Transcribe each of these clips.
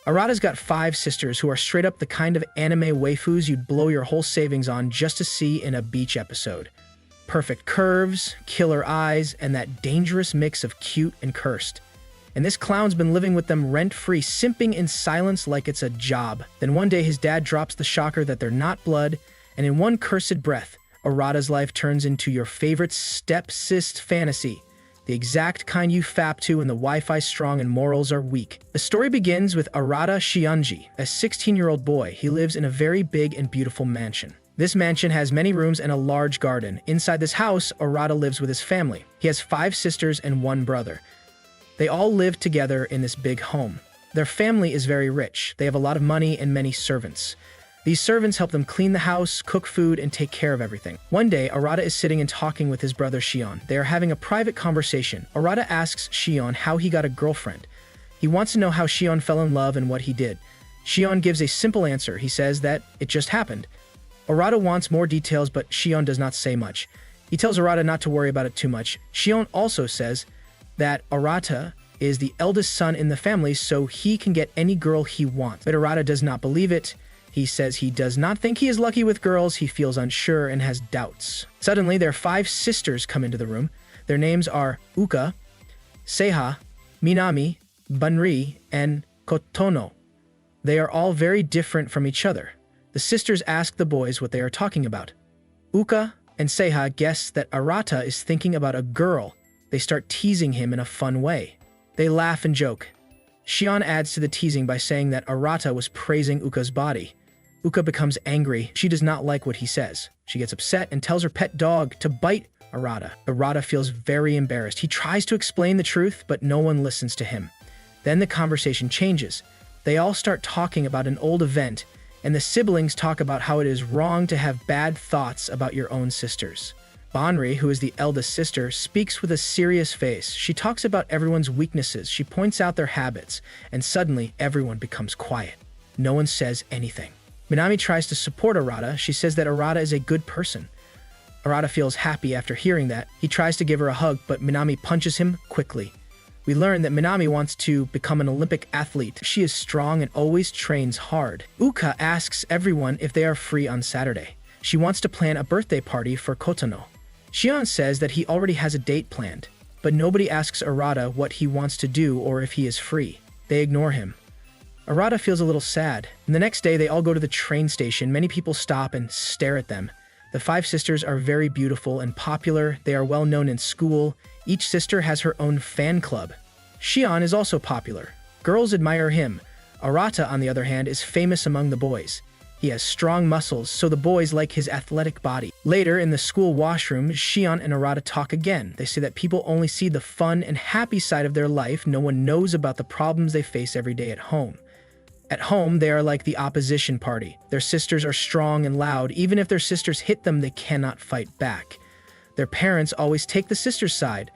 Arata's got 5 sisters who are straight up the kind of anime waifus you'd blow your whole savings on just to see in a beach episode. Perfect curves, killer eyes, and that dangerous mix of cute and cursed. And this clown's been living with them rent-free, simping in silence like it's a job. Then one day his dad drops the shocker that they're not blood, and in one cursed breath, Arata's life turns into your favorite step-sis fantasy. The exact kind you fap to when the Wi-Fi's strong and morals are weak. The story begins with Arata Shianji, a 16-year-old boy. He lives in a very big and beautiful mansion. This mansion has many rooms and a large garden. Inside this house, Arata lives with his family. He has 5 sisters and 1 brother. They all live together in this big home. Their family is very rich. They have a lot of money and many servants. These servants help them clean the house, cook food, and take care of everything. One day, Arata is sitting and talking with his brother Shion. They are having a private conversation. Arata asks Shion how he got a girlfriend. He wants to know how Shion fell in love and what he did. Shion gives a simple answer. He says that it just happened. Arata wants more details, but Shion does not say much. He tells Arata not to worry about it too much. Shion also says that Arata is the eldest son in the family, so he can get any girl he wants. But Arata does not believe it. He says he does not think he is lucky with girls. He feels unsure and has doubts. Suddenly, their 5 sisters come into the room. Their names are Uka, Seiha, Minami, Bunri, and Kotono. They are all very different from each other. The sisters ask the boys what they are talking about. Uka and Seiha guess that Arata is thinking about a girl. They start teasing him in a fun way. They laugh and joke. Shion adds to the teasing by saying that Arata was praising Uka's body. Uka becomes angry. She does not like what he says. She gets upset and tells her pet dog to bite Arata. Arata feels very embarrassed. He tries to explain the truth, but no one listens to him. Then the conversation changes. They all start talking about an old event, and the siblings talk about how it is wrong to have bad thoughts about your own sisters. Banri, who is the eldest sister, speaks with a serious face. She talks about everyone's weaknesses. She points out their habits, and suddenly everyone becomes quiet. No one says anything. Minami tries to support Arata. She says that Arata is a good person. Arata feels happy after hearing that. He tries to give her a hug, but Minami punches him quickly. We learn that Minami wants to become an Olympic athlete. She is strong and always trains hard. Uka asks everyone if they are free on Saturday. She wants to plan a birthday party for Kotono. Shion says that he already has a date planned, but nobody asks Arata what he wants to do or if he is free. They ignore him. Arata feels a little sad, and the next day they all go to the train station. Many people stop and stare at them. The 5 sisters are very beautiful and popular. They are well known in school. Each sister has her own fan club. Shion is also popular. Girls admire him. Arata, on the other hand, is famous among the boys. He has strong muscles, so the boys like his athletic body. Later, in the school washroom, Shion and Arata talk again. They say that people only see the fun and happy side of their life. No one knows about the problems they face every day at home. At home, they are like the opposition party. Their sisters are strong and loud. Even if their sisters hit them, they cannot fight back. Their parents always take the sisters' side.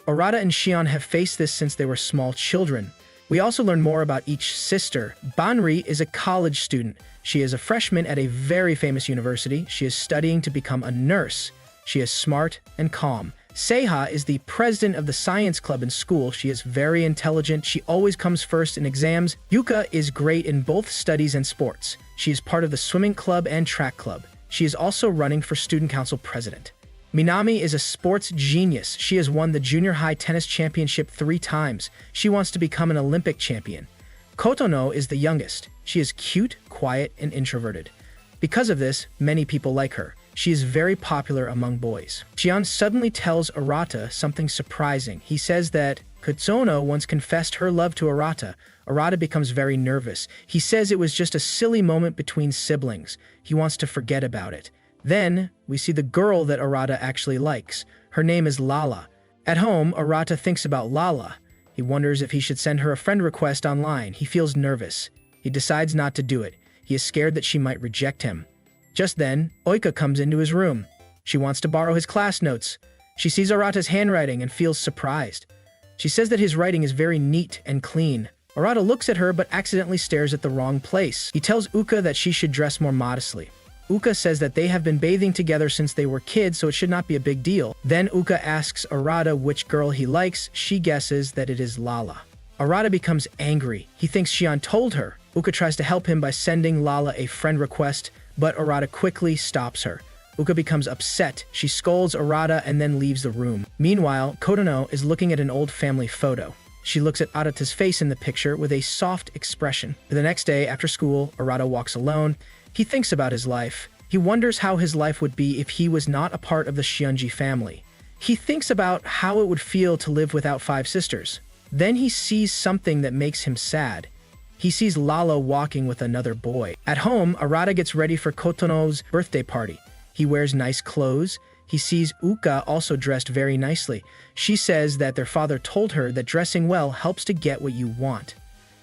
Arata and Shion have faced this since they were small children. We also learn more about each sister. Banri is a college student. She is a freshman at a very famous university. She is studying to become a nurse. She is smart and calm. Seiha is the president of the science club in school. She is very intelligent. She always comes first in exams. Yuka is great in both studies and sports. She is part of the swimming club and track club. She is also running for student council president. Minami is a sports genius. She has won the junior high tennis championship 3 times. She wants to become an Olympic champion. Kotono is the youngest. She is cute, quiet, and introverted. Because of this, many people like her. She is very popular among boys. Shion suddenly tells Arata something surprising. He says that Kotono once confessed her love to Arata. Arata becomes very nervous. He says it was just a silly moment between siblings. He wants to forget about it. Then, we see the girl that Arata actually likes. Her name is Lala. At home, Arata thinks about Lala. He wonders if he should send her a friend request online. He feels nervous. He decides not to do it. He is scared that she might reject him. Just then, Oika comes into his room. She wants to borrow his class notes. She sees Arata's handwriting and feels surprised. She says that his writing is very neat and clean. Arata looks at her but accidentally stares at the wrong place. He tells Uka that she should dress more modestly. Uka says that they have been bathing together since they were kids, so it should not be a big deal. Then Uka asks Arata which girl he likes. She guesses that it is Lala. Arata becomes angry. He thinks Shion told her. Uka tries to help him by sending Lala a friend request, but Arata quickly stops her. Uka becomes upset. She scolds Arata and then leaves the room. Meanwhile, Kotono is looking at an old family photo. She looks at Arata's face in the picture with a soft expression. The next day, after school, Arata walks alone. He thinks about his life. He wonders how his life would be if he was not a part of the Shionji family. He thinks about how it would feel to live without 5 sisters. Then he sees something that makes him sad. He sees Lala walking with another boy. At home, Arata gets ready for Kotono's birthday party. He wears nice clothes. He sees Uka also dressed very nicely. She says that their father told her that dressing well helps to get what you want.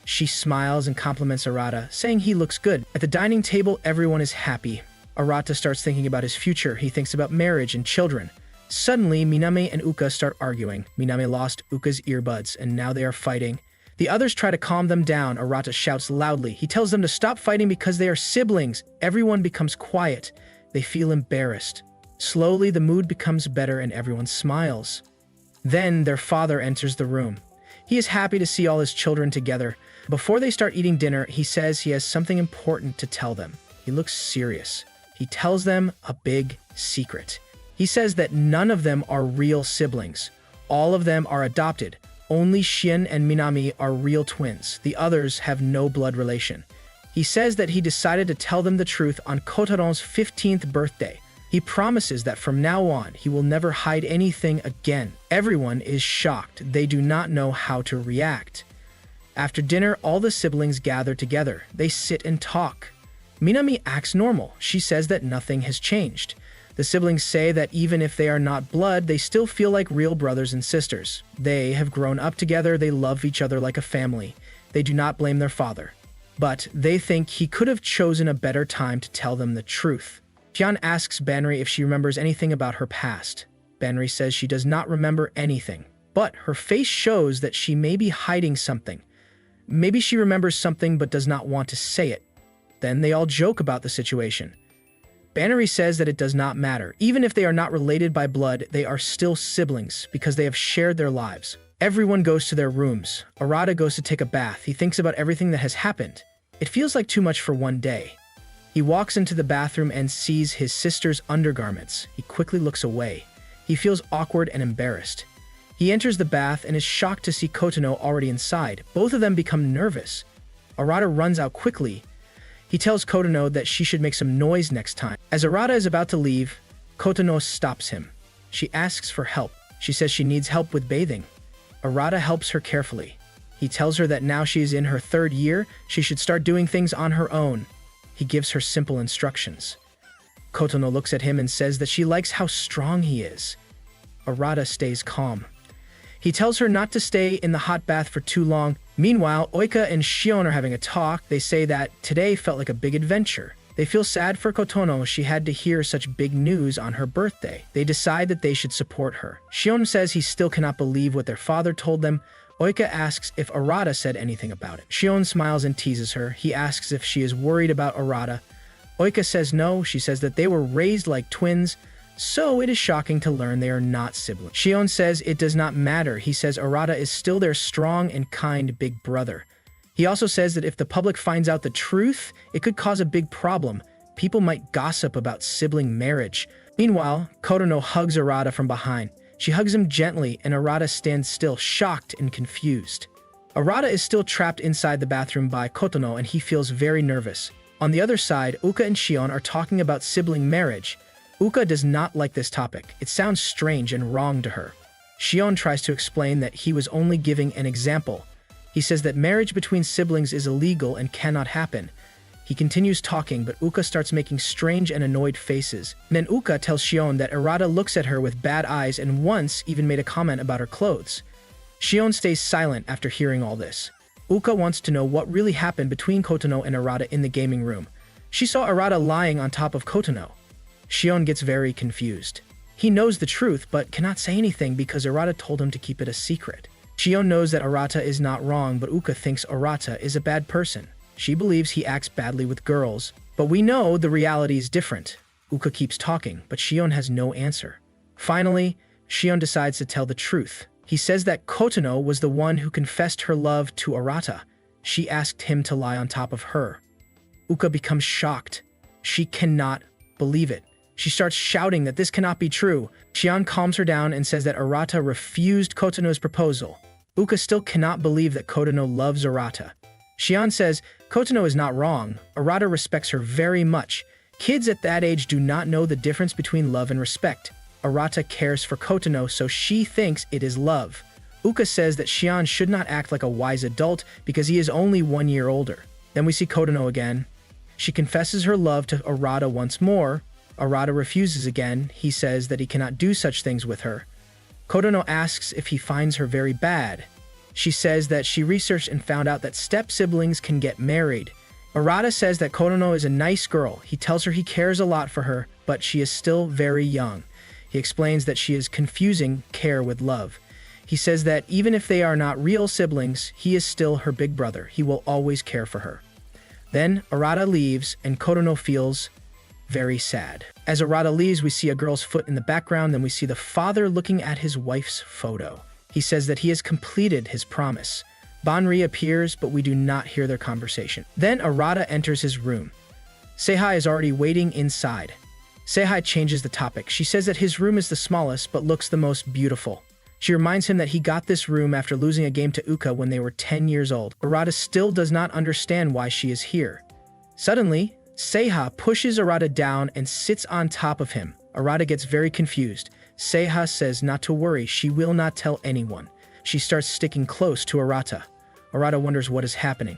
She smiles and compliments Arata, saying he looks good. At the dining table, everyone is happy. Arata starts thinking about his future. He thinks about marriage and children. Suddenly, Minami and Uka start arguing. Minami lost Uka's earbuds, and now they are fighting. The others try to calm them down. Arata shouts loudly. He tells them to stop fighting because they are siblings. Everyone becomes quiet. They feel embarrassed. Slowly, the mood becomes better and everyone smiles. Then, their father enters the room. He is happy to see all his children together. Before they start eating dinner, he says he has something important to tell them. He looks serious. He tells them a big secret. He says that none of them are real siblings. All of them are adopted. Only Shin and Minami are real twins. The others have no blood relation. He says that he decided to tell them the truth on Kotaron's 15th birthday. He promises that from now on, he will never hide anything again. Everyone is shocked. They do not know how to react. After dinner, all the siblings gather together. They sit and talk. Minami acts normal. She says that nothing has changed. The siblings say that even if they are not blood, they still feel like real brothers and sisters. They have grown up together. They love each other like a family. They do not blame their father. But they think he could have chosen a better time to tell them the truth. Tian asks Banri if she remembers anything about her past. Banri says she does not remember anything, but her face shows that she may be hiding something. Maybe she remembers something but does not want to say it. Then they all joke about the situation. Banri says that it does not matter. Even if they are not related by blood, they are still siblings because they have shared their lives. Everyone goes to their rooms. Arata goes to take a bath. He thinks about everything that has happened. It feels like too much for one day. He walks into the bathroom and sees his sister's undergarments. He quickly looks away. He feels awkward and embarrassed. He enters the bath and is shocked to see Kotono already inside. Both of them become nervous. Arata runs out quickly. He tells Kotono that she should make some noise next time. As Arata is about to leave, Kotono stops him. She asks for help. She says she needs help with bathing. Arata helps her carefully. He tells her that now she is in her 3rd year, she should start doing things on her own. He gives her simple instructions. Kotono looks at him and says that she likes how strong he is. Arata stays calm. He tells her not to stay in the hot bath for too long. Meanwhile, Oika and Shion are having a talk. They say that today felt like a big adventure. They feel sad for Kotono. She had to hear such big news on her birthday. They decide that they should support her. Shion says he still cannot believe what their father told them. Oika asks if Arata said anything about it. Shion smiles and teases her. He asks if she is worried about Arata. Oika says no. She says that they were raised like twins, so it is shocking to learn they are not siblings. Shion says it does not matter. He says Arata is still their strong and kind big brother. He also says that if the public finds out the truth, it could cause a big problem. People might gossip about sibling marriage. Meanwhile, Kotono hugs Arata from behind. She hugs him gently, and Arata stands still, shocked and confused. Arata is still trapped inside the bathroom by Kotono, and he feels very nervous. On the other side, Uka and Shion are talking about sibling marriage. Uka does not like this topic. It sounds strange and wrong to her. Shion tries to explain that he was only giving an example. He says that marriage between siblings is illegal and cannot happen. He continues talking, but Uka starts making strange and annoyed faces. Then Uka tells Shion that Arata looks at her with bad eyes and once even made a comment about her clothes. Shion stays silent after hearing all this. Uka wants to know what really happened between Kotono and Arata in the gaming room. She saw Arata lying on top of Kotono. Shion gets very confused. He knows the truth, but cannot say anything because Arata told him to keep it a secret. Shion knows that Arata is not wrong, but Uka thinks Arata is a bad person. She believes he acts badly with girls, but we know the reality is different. Uka keeps talking, but Shion has no answer. Finally, Shion decides to tell the truth. He says that Kotono was the one who confessed her love to Arata. She asked him to lie on top of her. Uka becomes shocked. She cannot believe it. She starts shouting that this cannot be true. Shion calms her down and says that Arata refused Kotono's proposal. Uka still cannot believe that Kotono loves Arata. Shion says Kotono is not wrong. Arata respects her very much. Kids at that age do not know the difference between love and respect. Arata cares for Kotono, so she thinks it is love. Uka says that Shion should not act like a wise adult because he is only 1 year older. Then we see Kotono again. She confesses her love to Arata once more. Arata refuses again. He says that he cannot do such things with her. Kotono asks if he finds her very bad. She says that she researched and found out that step-siblings can get married. Arata says that Kotono is a nice girl. He tells her he cares a lot for her, but she is still very young. He explains that she is confusing care with love. He says that even if they are not real siblings, he is still her big brother. He will always care for her. Then Arata leaves, and Kotono feels very sad. As Arata leaves, we see a girl's foot in the background, then we see the father looking at his wife's photo. He says that he has completed his promise. Banri appears, but we do not hear their conversation. Then Arata enters his room. Seihai is already waiting inside. Seihai changes the topic. She says that his room is the smallest, but looks the most beautiful. She reminds him that he got this room after losing a game to Uka when they were 10 years old. Arata still does not understand why she is here. Suddenly, Seihai pushes Arata down and sits on top of him. Arata gets very confused. Seihai says not to worry, she will not tell anyone. She starts sticking close to Arata. Arata wonders what is happening.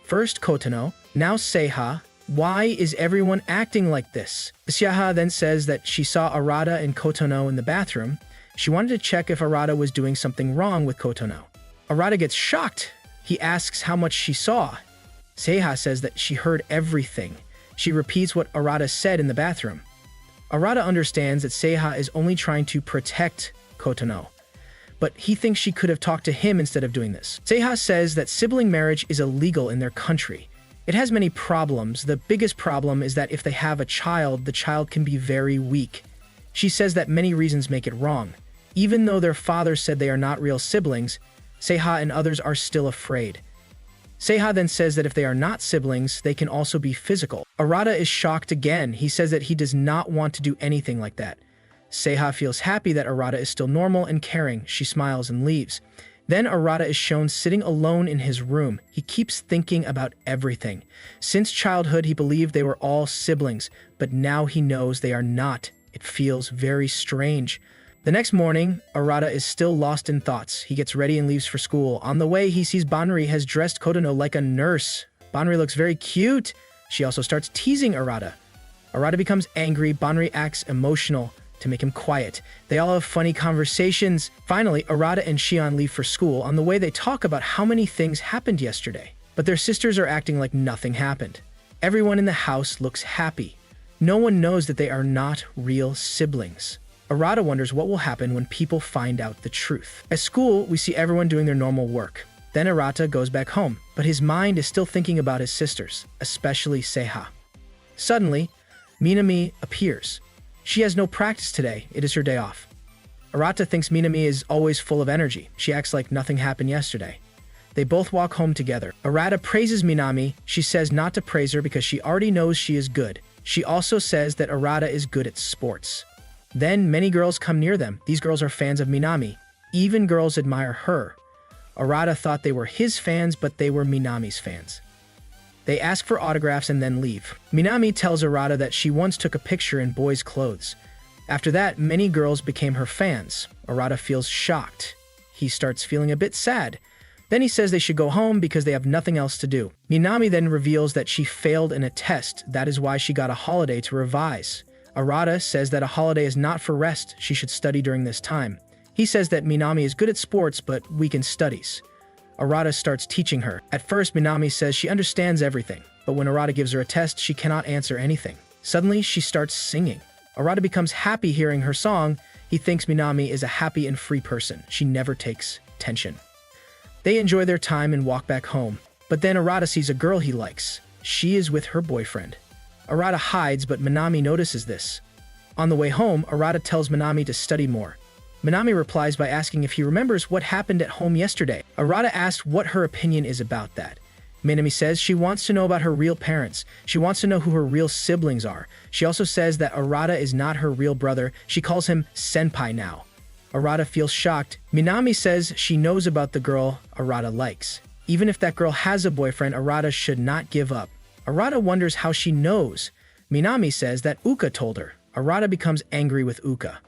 First Kotono, now Seihai. Why is everyone acting like this? Seihai then says that she saw Arata and Kotono in the bathroom. She wanted to check if Arata was doing something wrong with Kotono. Arata gets shocked. He asks how much she saw. Seihai says that she heard everything. She repeats what Arata said in the bathroom. Arata understands that Seihai is only trying to protect Kotono, but he thinks she could have talked to him instead of doing this. Seihai says that sibling marriage is illegal in their country. It has many problems. The biggest problem is that if they have a child, the child can be very weak. She says that many reasons make it wrong. Even though their father said they are not real siblings, Seihai and others are still afraid. Seihai then says that if they are not siblings, they can also be physical. Arata is shocked again. He says that he does not want to do anything like that. Seihai feels happy that Arata is still normal and caring. She smiles and leaves. Then Arata is shown sitting alone in his room. He keeps thinking about everything. Since childhood, he believed they were all siblings, but now he knows they are not. It feels very strange. The next morning, Arata is still lost in thoughts. He gets ready and leaves for school. On the way, he sees Banri has dressed Kotono like a nurse. Banri looks very cute. She also starts teasing Arata. Arata becomes angry. Banri acts emotional to make him quiet. They all have funny conversations. Finally, Arata and Shion leave for school. On the way, they talk about how many things happened yesterday. But their sisters are acting like nothing happened. Everyone in the house looks happy. No one knows that they are not real siblings. Arata wonders what will happen when people find out the truth. At school, we see everyone doing their normal work. Then Arata goes back home, but his mind is still thinking about his sisters, especially Seihai. Suddenly, Minami appears. She has no practice today. It is her day off. Arata thinks Minami is always full of energy. She acts like nothing happened yesterday. They both walk home together. Arata praises Minami. She says not to praise her because she already knows she is good. She also says that Arata is good at sports. Then many girls come near them. These girls are fans of Minami. Even girls admire her. Arata thought they were his fans, but they were Minami's fans. They ask for autographs and then leave. Minami tells Arata that she once took a picture in boys' clothes. After that, many girls became her fans. Arata feels shocked. He starts feeling a bit sad. Then he says they should go home because they have nothing else to do. Minami then reveals that she failed in a test. That is why she got a holiday to revise. Arata says that a holiday is not for rest. She should study during this time. He says that Minami is good at sports but weak in studies. Arata starts teaching her. At first, Minami says she understands everything, but when Arata gives her a test, she cannot answer anything. Suddenly, she starts singing. Arata becomes happy hearing her song. He thinks Minami is a happy and free person. She never takes tension. They enjoy their time and walk back home. But then Arata sees a girl he likes. She is with her boyfriend. Arata hides, but Minami notices this. On the way home, Arata tells Minami to study more. Minami replies by asking if he remembers what happened at home yesterday. Arata asks what her opinion is about that. Minami says she wants to know about her real parents. She wants to know who her real siblings are. She also says that Arata is not her real brother. She calls him senpai now. Arata feels shocked. Minami says she knows about the girl Arata likes. Even if that girl has a boyfriend, Arata should not give up. Arata wonders how she knows. Minami says that Uka told her. Arata becomes angry with Uka.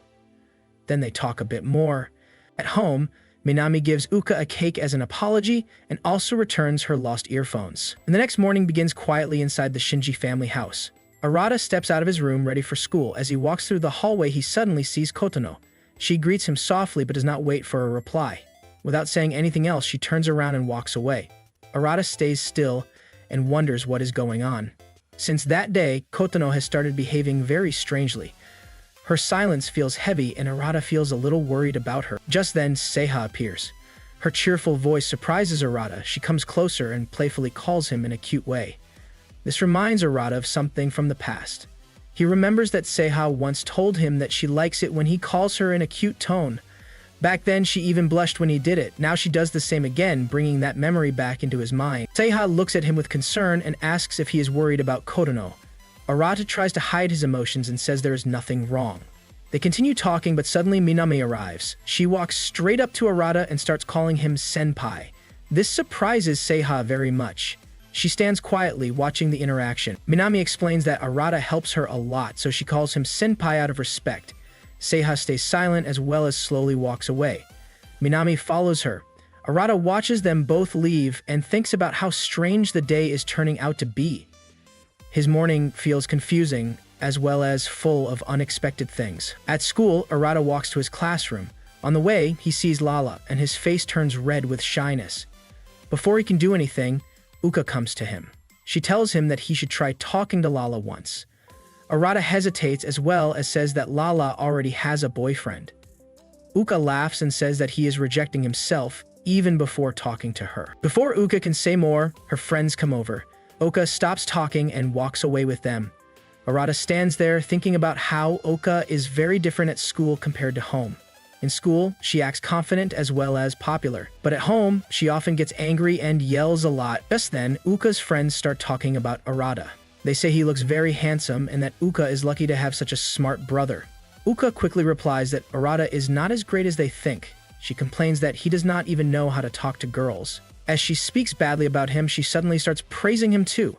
Then they talk a bit more. At home, Minami gives Uka a cake as an apology and also returns her lost earphones. And the next morning begins quietly inside the Shinji family house. Arata steps out of his room ready for school. As he walks through the hallway, he suddenly sees Kotono. She greets him softly but does not wait for a reply. Without saying anything else, she turns around and walks away. Arata stays still and wonders what is going on. Since that day, Kotono has started behaving very strangely. Her silence feels heavy and Arata feels a little worried about her. Just then, Seiha appears. Her cheerful voice surprises Arata. She comes closer and playfully calls him in a cute way. This reminds Arata of something from the past. He remembers that Seiha once told him that she likes it when he calls her in a cute tone. Back then, she even blushed when he did it. Now she does the same again, bringing that memory back into his mind. Seiha looks at him with concern and asks if he is worried about Kotono. Arata tries to hide his emotions and says there is nothing wrong. They continue talking, but suddenly Minami arrives. She walks straight up to Arata and starts calling him senpai. This surprises Seiha very much. She stands quietly, watching the interaction. Minami explains that Arata helps her a lot, so she calls him senpai out of respect. Seiha stays silent as well as slowly walks away. Minami follows her. Arata watches them both leave and thinks about how strange the day is turning out to be. His morning feels confusing as well as full of unexpected things. At school, Arata walks to his classroom. On the way, he sees Lala and his face turns red with shyness. Before he can do anything, Uka comes to him. She tells him that he should try talking to Lala once. Arata hesitates as well as says that Lala already has a boyfriend. Uka laughs and says that he is rejecting himself even before talking to her. Before Uka can say more, her friends come over. Uka stops talking and walks away with them. Arata stands there thinking about how Uka is very different at school compared to home. In school, she acts confident as well as popular. But at home, she often gets angry and yells a lot. Just then, Uka's friends start talking about Arata. They say he looks very handsome and that Uka is lucky to have such a smart brother. Uka quickly replies that Arata is not as great as they think. She complains that he does not even know how to talk to girls. As she speaks badly about him, she suddenly starts praising him too.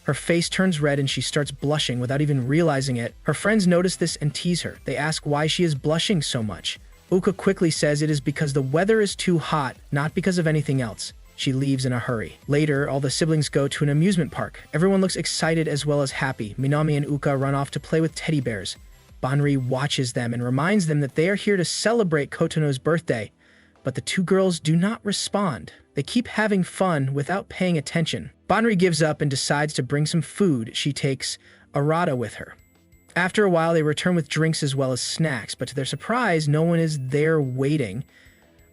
Her face turns red and she starts blushing without even realizing it. Her friends notice this and tease her. They ask why she is blushing so much. Uka quickly says it is because the weather is too hot, not because of anything else. She leaves in a hurry. Later, all the siblings go to an amusement park. Everyone looks excited as well as happy. Minami and Uka run off to play with teddy bears. Banri watches them and reminds them that they are here to celebrate Kotono's birthday. But the two girls do not respond. They keep having fun without paying attention. Banri gives up and decides to bring some food. She takes Arata with her. After a while, they return with drinks as well as snacks, but to their surprise, no one is there waiting.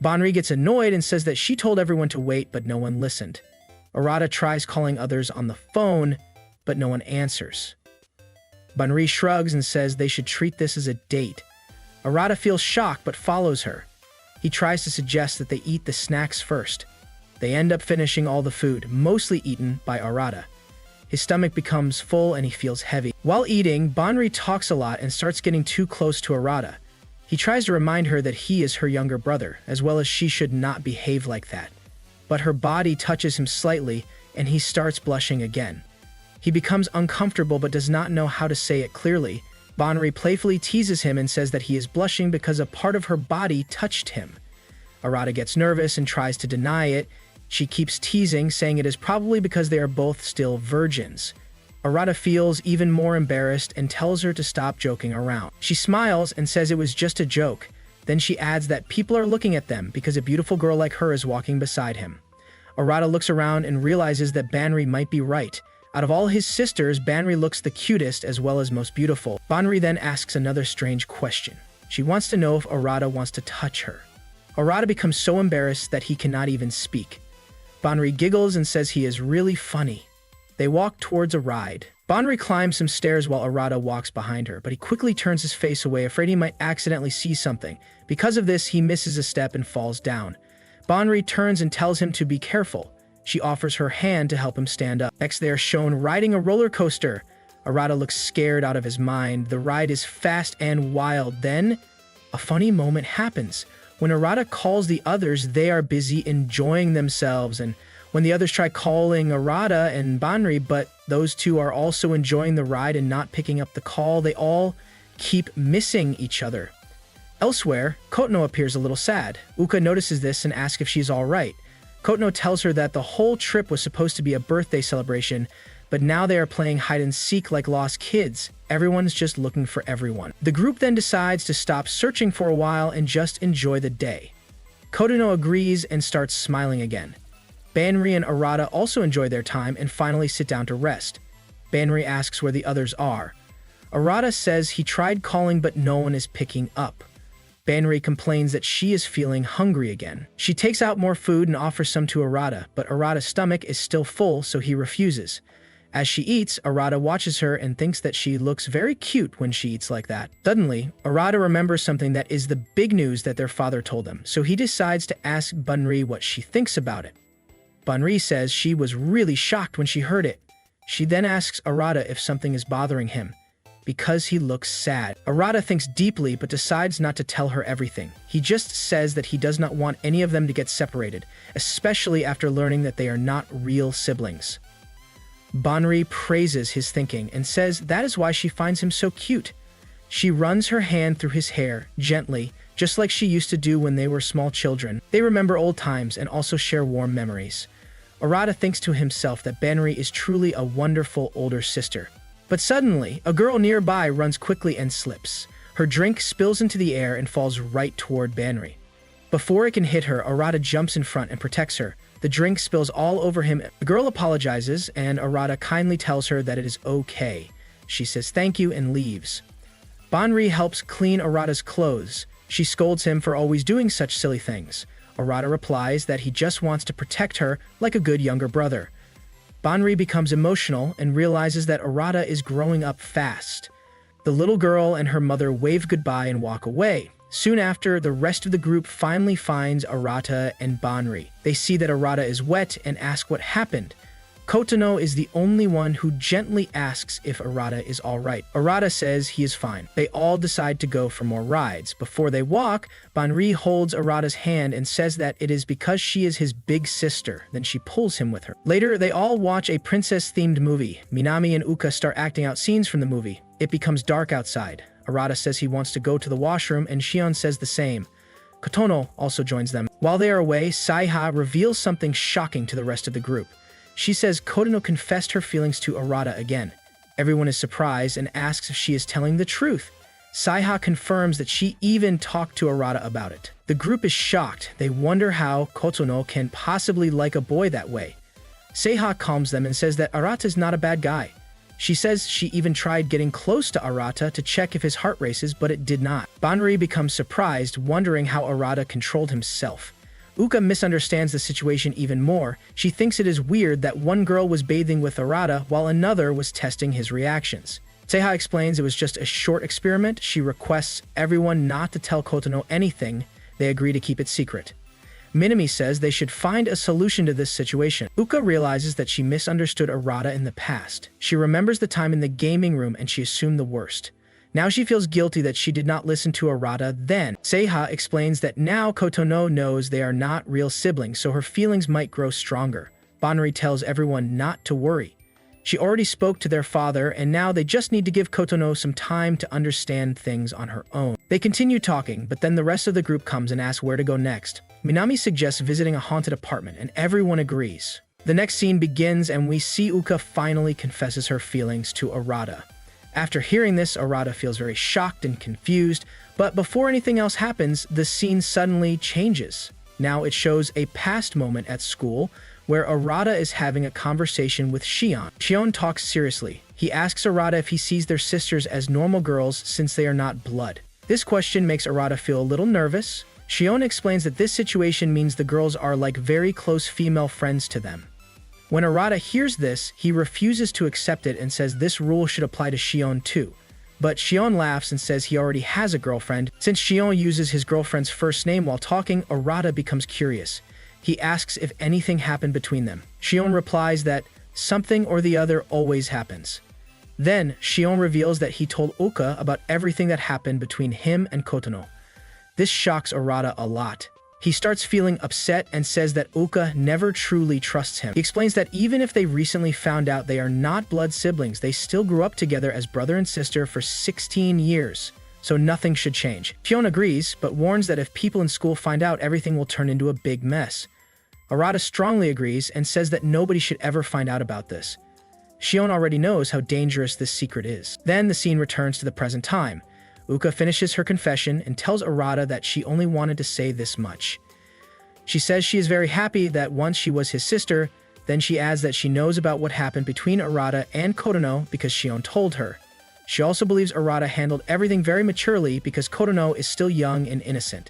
Banri gets annoyed and says that she told everyone to wait, but no one listened. Arata tries calling others on the phone, but no one answers. Banri shrugs and says they should treat this as a date. Arata feels shocked but follows her. He tries to suggest that they eat the snacks first. They end up finishing all the food, mostly eaten by Arata. His stomach becomes full and he feels heavy. While eating, Banri talks a lot and starts getting too close to Arata. He tries to remind her that he is her younger brother, as well as she should not behave like that. But her body touches him slightly and he starts blushing again. He becomes uncomfortable but does not know how to say it clearly. Banri playfully teases him and says that he is blushing because a part of her body touched him. Arata gets nervous and tries to deny it. She keeps teasing, saying it is probably because they are both still virgins. Arata feels even more embarrassed and tells her to stop joking around. She smiles and says it was just a joke. Then she adds that people are looking at them because a beautiful girl like her is walking beside him. Arata looks around and realizes that Banri might be right. Out of all his sisters, Banri looks the cutest as well as most beautiful. Banri then asks another strange question. She wants to know if Arata wants to touch her. Arata becomes so embarrassed that he cannot even speak. Banri giggles and says he is really funny. They walk towards a ride. Banri climbs some stairs while Arata walks behind her, but he quickly turns his face away, afraid he might accidentally see something. Because of this, he misses a step and falls down. Banri turns and tells him to be careful. She offers her hand to help him stand up. Next, they are shown riding a roller coaster. Arata looks scared out of his mind. The ride is fast and wild. Then, a funny moment happens. When Arata calls the others, they are busy enjoying themselves, and when the others try calling Arata and Banri, but those two are also enjoying the ride and not picking up the call, they all keep missing each other. Elsewhere, Kotono appears a little sad. Uka notices this and asks if she's alright. Kotono tells her that the whole trip was supposed to be a birthday celebration, but now they are playing hide-and-seek like lost kids. Everyone's just looking for everyone. The group then decides to stop searching for a while and just enjoy the day. Kotono agrees and starts smiling again. Banri and Arata also enjoy their time and finally sit down to rest. Banri asks where the others are. Arata says he tried calling but no one is picking up. Banri complains that she is feeling hungry again. She takes out more food and offers some to Arata, but Arata's stomach is still full, so he refuses. As she eats, Arata watches her and thinks that she looks very cute when she eats like that. Suddenly, Arata remembers something that is the big news that their father told them, so he decides to ask Banri what she thinks about it. Banri says she was really shocked when she heard it. She then asks Arata if something is bothering him, because he looks sad. Arata thinks deeply but decides not to tell her everything. He just says that he does not want any of them to get separated, especially after learning that they are not real siblings. Banri praises his thinking and says that is why she finds him so cute. She runs her hand through his hair, gently, just like she used to do when they were small children. They remember old times and also share warm memories. Arata thinks to himself that Banri is truly a wonderful older sister. But suddenly, a girl nearby runs quickly and slips. Her drink spills into the air and falls right toward Banri. Before it can hit her, Arata jumps in front and protects her. The drink spills all over him. The girl apologizes, and Arata kindly tells her that it is okay. She says thank you and leaves. Banri helps clean Arata's clothes. She scolds him for always doing such silly things. Arata replies that he just wants to protect her like a good younger brother. Banri becomes emotional and realizes that Arata is growing up fast. The little girl and her mother wave goodbye and walk away. Soon after, the rest of the group finally finds Arata and Banri. They see that Arata is wet and ask what happened. Kotono is the only one who gently asks if Arata is alright. Arata says he is fine. They all decide to go for more rides. Before they walk, Banri holds Arata's hand and says that it is because she is his big sister. Then she pulls him with her. Later, they all watch a princess-themed movie. Minami and Uka start acting out scenes from the movie. It becomes dark outside. Arata says he wants to go to the washroom, and Shion says the same. Kotono also joins them. While they are away, Saiha reveals something shocking to the rest of the group. She says Kotono confessed her feelings to Arata again. Everyone is surprised and asks if she is telling the truth. Saiha confirms that she even talked to Arata about it. The group is shocked. They wonder how Kotono can possibly like a boy that way. Saiha calms them and says that Arata is not a bad guy. She says she even tried getting close to Arata to check if his heart races, but it did not. Banri becomes surprised, wondering how Arata controlled himself. Uka misunderstands the situation even more. She thinks it is weird that one girl was bathing with Arata while another was testing his reactions. Seiha explains it was just a short experiment. She requests everyone not to tell Kotono anything. They agree to keep it secret. Minami says they should find a solution to this situation. Uka realizes that she misunderstood Arata in the past. She remembers the time in the gaming room and she assumed the worst. Now she feels guilty that she did not listen to Arata then. Seiha explains that now Kotono knows they are not real siblings, so her feelings might grow stronger. Banri tells everyone not to worry. She already spoke to their father, and now they just need to give Kotono some time to understand things on her own. They continue talking, but then the rest of the group comes and asks where to go next. Minami suggests visiting a haunted apartment, and everyone agrees. The next scene begins, and we see Uka finally confesses her feelings to Arata. After hearing this, Arata feels very shocked and confused, but before anything else happens, the scene suddenly changes. Now it shows a past moment at school where Arata is having a conversation with Shion. Shion talks seriously. He asks Arata if he sees their sisters as normal girls since they are not blood. This question makes Arata feel a little nervous. Shion explains that this situation means the girls are like very close female friends to them. When Arata hears this, he refuses to accept it and says this rule should apply to Shion too. But Shion laughs and says he already has a girlfriend. Since Shion uses his girlfriend's first name while talking, Arata becomes curious. He asks if anything happened between them. Shion replies that something or the other always happens. Then, Shion reveals that he told Uka about everything that happened between him and Kotono. This shocks Arata a lot. He starts feeling upset and says that Uka never truly trusts him. He explains that even if they recently found out they are not blood siblings, they still grew up together as brother and sister for 16 years, so nothing should change. Shion agrees, but warns that if people in school find out, everything will turn into a big mess. Arata strongly agrees and says that nobody should ever find out about this. Shion already knows how dangerous this secret is. Then the scene returns to the present time. Uka finishes her confession and tells Arata that she only wanted to say this much. She says she is very happy that once she was his sister, then she adds that she knows about what happened between Arata and Kotono because Shion told her. She also believes Arata handled everything very maturely because Kotono is still young and innocent.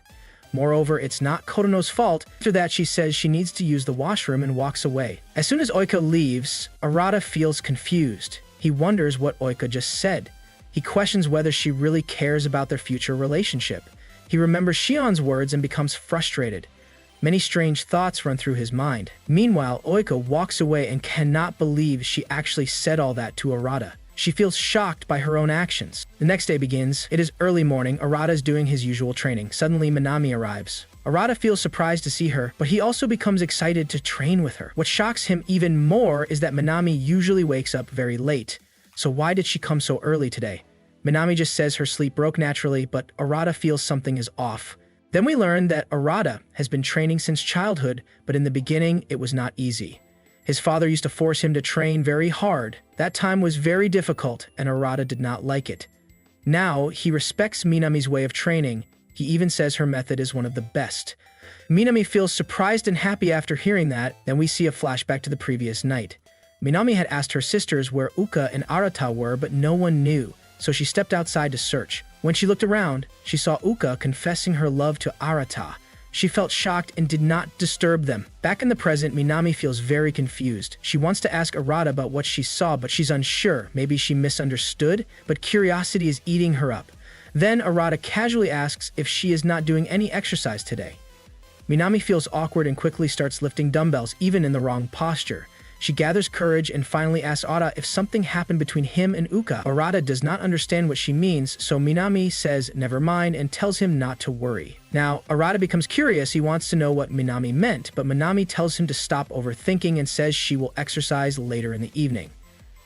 Moreover, it's not Kotono's fault. After that, she says she needs to use the washroom and walks away. As soon as Oika leaves, Arata feels confused. He wonders what Oika just said. He questions whether she really cares about their future relationship. He remembers Shion's words and becomes frustrated. Many strange thoughts run through his mind. Meanwhile, Oika walks away and cannot believe she actually said all that to Arata. She feels shocked by her own actions. The next day begins. It is early morning. Arata is doing his usual training. Suddenly, Minami arrives. Arata feels surprised to see her, but he also becomes excited to train with her. What shocks him even more is that Minami usually wakes up very late. So why did she come so early today? Minami just says her sleep broke naturally, but Arata feels something is off. Then we learn that Arata has been training since childhood, but in the beginning, it was not easy. His father used to force him to train very hard. That time was very difficult, and Arata did not like it. Now, he respects Minami's way of training. He even says her method is one of the best. Minami feels surprised and happy after hearing that. Then we see a flashback to the previous night. Minami had asked her sisters where Uka and Arata were, but no one knew, so she stepped outside to search. When she looked around, she saw Uka confessing her love to Arata. She felt shocked and did not disturb them. Back in the present, Minami feels very confused. She wants to ask Arata about what she saw, but she's unsure. Maybe she misunderstood, but curiosity is eating her up. Then Arata casually asks if she is not doing any exercise today. Minami feels awkward and quickly starts lifting dumbbells, even in the wrong posture. She gathers courage and finally asks Arata if something happened between him and Uka. Arata does not understand what she means, so Minami says never mind and tells him not to worry. Now, Arata becomes curious. He wants to know what Minami meant, but Minami tells him to stop overthinking and says she will exercise later in the evening.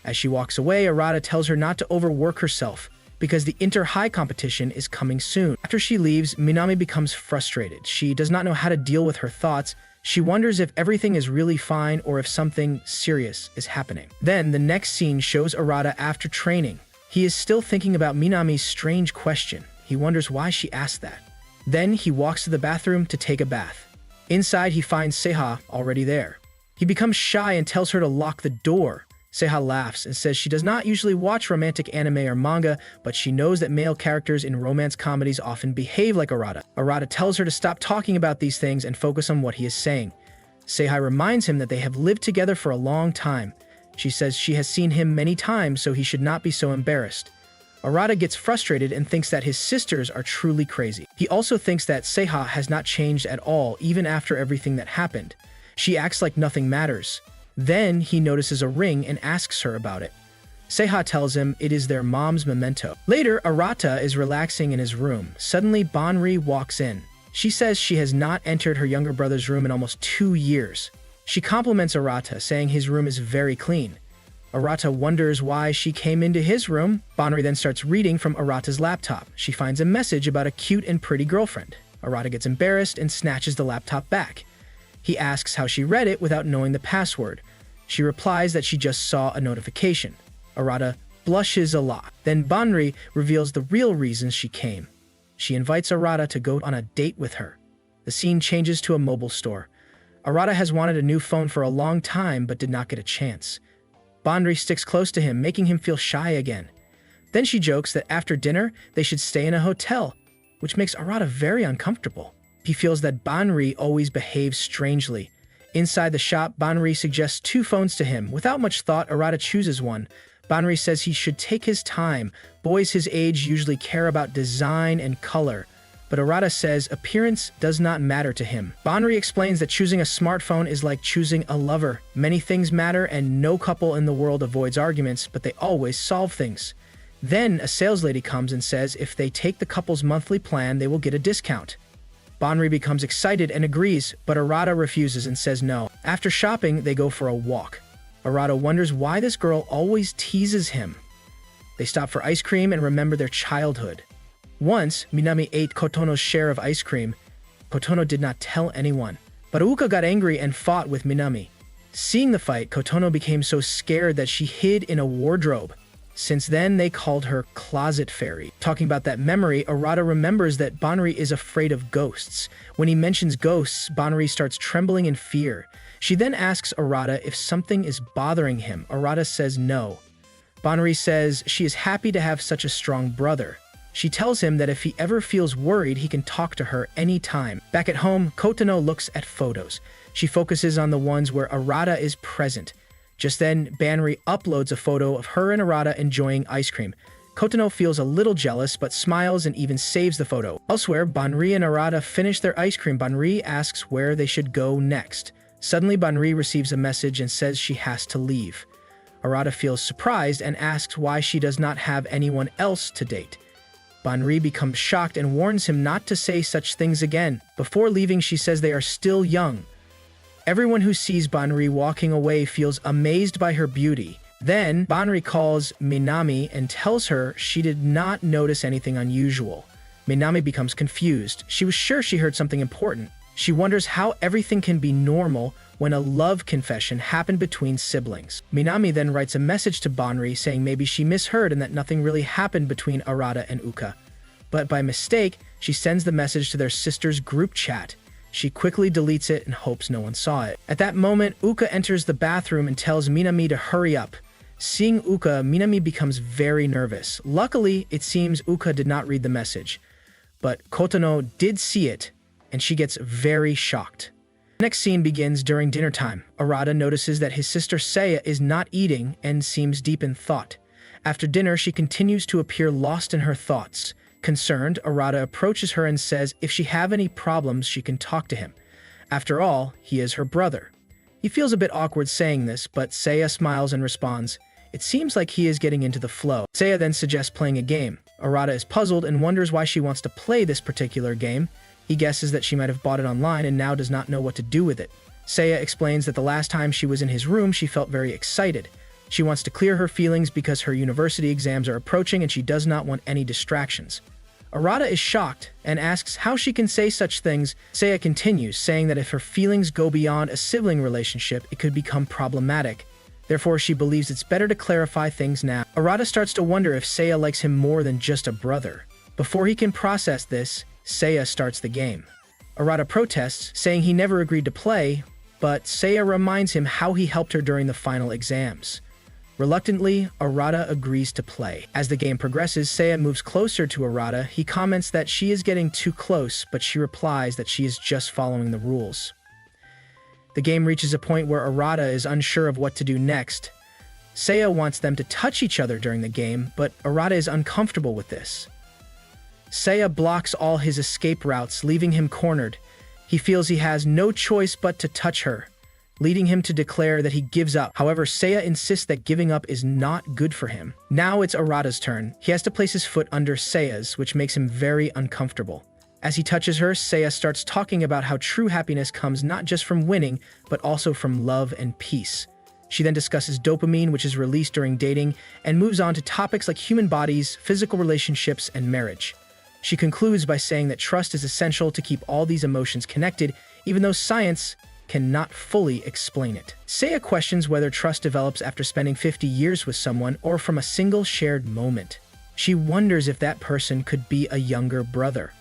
As she walks away, Arata tells her not to overwork herself because the inter-high competition is coming soon. After she leaves, Minami becomes frustrated. She does not know how to deal with her thoughts. She wonders if everything is really fine or if something serious is happening. Then the next scene shows Arata after training. He is still thinking about Minami's strange question. He wonders why she asked that. Then he walks to the bathroom to take a bath. Inside, he finds Seiha already there. He becomes shy and tells her to lock the door. Seiha laughs and says she does not usually watch romantic anime or manga, but she knows that male characters in romance comedies often behave like Arata. Arata tells her to stop talking about these things and focus on what he is saying. Seiha reminds him that they have lived together for a long time. She says she has seen him many times, so he should not be so embarrassed. Arata gets frustrated and thinks that his sisters are truly crazy. He also thinks that Seiha has not changed at all, even after everything that happened. She acts like nothing matters. Then he notices a ring and asks her about it. Seiha tells him it is their mom's memento. Later, Arata is relaxing in his room. Suddenly, Banri walks in. She says she has not entered her younger brother's room in almost 2 years. She compliments Arata, saying his room is very clean. Arata wonders why she came into his room. Banri then starts reading from Arata's laptop. She finds a message about a cute and pretty girlfriend. Arata gets embarrassed and snatches the laptop back. He asks how she read it without knowing the password. She replies that she just saw a notification. Arata blushes a lot. Then Banri reveals the real reasons she came. She invites Arata to go on a date with her. The scene changes to a mobile store. Arata has wanted a new phone for a long time but did not get a chance. Banri sticks close to him, making him feel shy again. Then she jokes that after dinner, they should stay in a hotel, which makes Arata very uncomfortable. He feels that Banri always behaves strangely. Inside the shop, Banri suggests 2 phones to him. Without much thought, Arata chooses one. Banri says he should take his time. Boys his age usually care about design and color, but Arata says appearance does not matter to him. Banri explains that choosing a smartphone is like choosing a lover. Many things matter and no couple in the world avoids arguments, but they always solve things. Then a sales lady comes and says if they take the couple's monthly plan, they will get a discount. Banri becomes excited and agrees, but Arata refuses and says no. After shopping, they go for a walk. Arata wonders why this girl always teases him. They stop for ice cream and remember their childhood. Once, Minami ate Kotono's share of ice cream. Kotono did not tell anyone, but Uka got angry and fought with Minami. Seeing the fight, Kotono became so scared that she hid in a wardrobe. Since then, they called her Closet Fairy. Talking about that memory, Arata remembers that Banri is afraid of ghosts. When he mentions ghosts, Banri starts trembling in fear. She then asks Arata if something is bothering him. Arata says no. Banri says she is happy to have such a strong brother. She tells him that if he ever feels worried, he can talk to her anytime. Back at home, Kotono looks at photos. She focuses on the ones where Arata is present. Just then, Banri uploads a photo of her and Arata enjoying ice cream. Kotono feels a little jealous, but smiles and even saves the photo. Elsewhere, Banri and Arata finish their ice cream. Banri asks where they should go next. Suddenly, Banri receives a message and says she has to leave. Arata feels surprised and asks why she does not have anyone else to date. Banri becomes shocked and warns him not to say such things again. Before leaving, she says they are still young. Everyone who sees Banri walking away feels amazed by her beauty. Then, Banri calls Minami and tells her she did not notice anything unusual. Minami becomes confused. She was sure she heard something important. She wonders how everything can be normal when a love confession happened between siblings. Minami then writes a message to Banri saying maybe she misheard and that nothing really happened between Arata and Uka. But by mistake, she sends the message to their sister's group chat. She quickly deletes it and hopes no one saw it. At that moment, Uka enters the bathroom and tells Minami to hurry up. Seeing Uka, Minami becomes very nervous. Luckily, it seems Uka did not read the message, but Kotono did see it, and she gets very shocked. The next scene begins during dinner time. Arata notices that his sister Seiya is not eating and seems deep in thought. After dinner, she continues to appear lost in her thoughts. Concerned, Arata approaches her and says if she have any problems, she can talk to him. After all, he is her brother. He feels a bit awkward saying this, but Seiya smiles and responds, "It seems like he is getting into the flow." Seiya then suggests playing a game. Arata is puzzled and wonders why she wants to play this particular game. He guesses that she might have bought it online and now does not know what to do with it. Seiya explains that the last time she was in his room, she felt very excited. She wants to clear her feelings because her university exams are approaching and she does not want any distractions. Arata is shocked and asks how she can say such things. Seiya continues, saying that if her feelings go beyond a sibling relationship, it could become problematic. Therefore, she believes it's better to clarify things now. Arata starts to wonder if Seiya likes him more than just a brother. Before he can process this, Seiya starts the game. Arata protests, saying he never agreed to play, but Seiya reminds him how he helped her during the final exams. Reluctantly, Arata agrees to play. As the game progresses, Seiya moves closer to Arata. He comments that she is getting too close, but she replies that she is just following the rules. The game reaches a point where Arata is unsure of what to do next. Seiya wants them to touch each other during the game, but Arata is uncomfortable with this. Seiya blocks all his escape routes, leaving him cornered. He feels he has no choice but to touch her, leading him to declare that he gives up. However, Seiya insists that giving up is not good for him. Now it's Arata's turn. He has to place his foot under Seiya's, which makes him very uncomfortable. As he touches her, Seiya starts talking about how true happiness comes not just from winning, but also from love and peace. She then discusses dopamine, which is released during dating, and moves on to topics like human bodies, physical relationships, and marriage. She concludes by saying that trust is essential to keep all these emotions connected, even though science cannot fully explain it. Seiya questions whether trust develops after spending 50 years with someone or from a single shared moment. She wonders if that person could be a younger brother.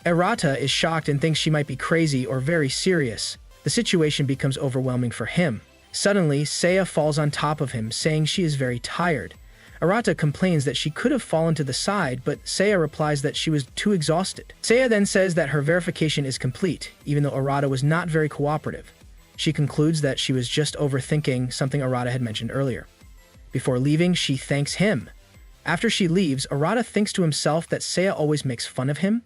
Arata is shocked and thinks she might be crazy or very serious. The situation becomes overwhelming for him. Suddenly, Seiya falls on top of him, saying she is very tired. Arata complains that she could have fallen to the side, but Seiya replies that she was too exhausted. Seiya then says that her verification is complete, even though Arata was not very cooperative. She concludes that she was just overthinking something Arata had mentioned earlier. Before leaving, she thanks him. After she leaves, Arata thinks to himself that Seiya always makes fun of him.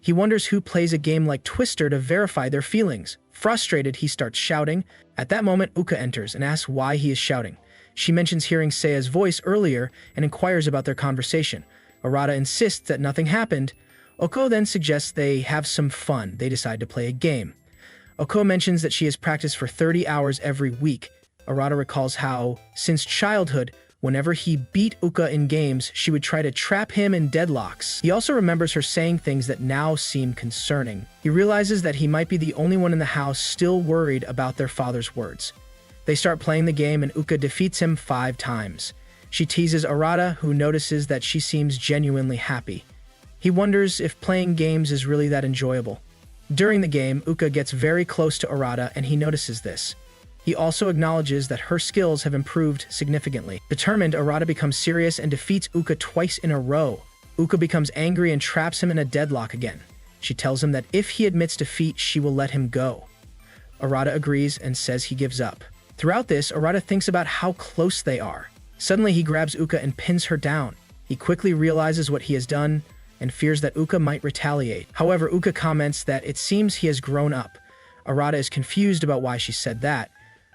He wonders who plays a game like Twister to verify their feelings. Frustrated, he starts shouting. At that moment, Uka enters and asks why he is shouting. She mentions hearing Seiya's voice earlier and inquires about their conversation. Arata insists that nothing happened. Oko then suggests they have some fun. They decide to play a game. Oko mentions that she has practiced for 30 hours every week. Arata recalls how, since childhood, whenever he beat Uka in games, she would try to trap him in deadlocks. He also remembers her saying things that now seem concerning. He realizes that he might be the only one in the house still worried about their father's words. They start playing the game and Uka defeats him 5 times. She teases Arata, who notices that she seems genuinely happy. He wonders if playing games is really that enjoyable. During the game, Uka gets very close to Arata and he notices this. He also acknowledges that her skills have improved significantly. Determined, Arata becomes serious and defeats Uka twice in a row. Uka becomes angry and traps him in a deadlock again. She tells him that if he admits defeat, she will let him go. Arata agrees and says he gives up. Throughout this, Arata thinks about how close they are. Suddenly, he grabs Uka and pins her down. He quickly realizes what he has done and fears that Uka might retaliate. However, Uka comments that it seems he has grown up. Arata is confused about why she said that.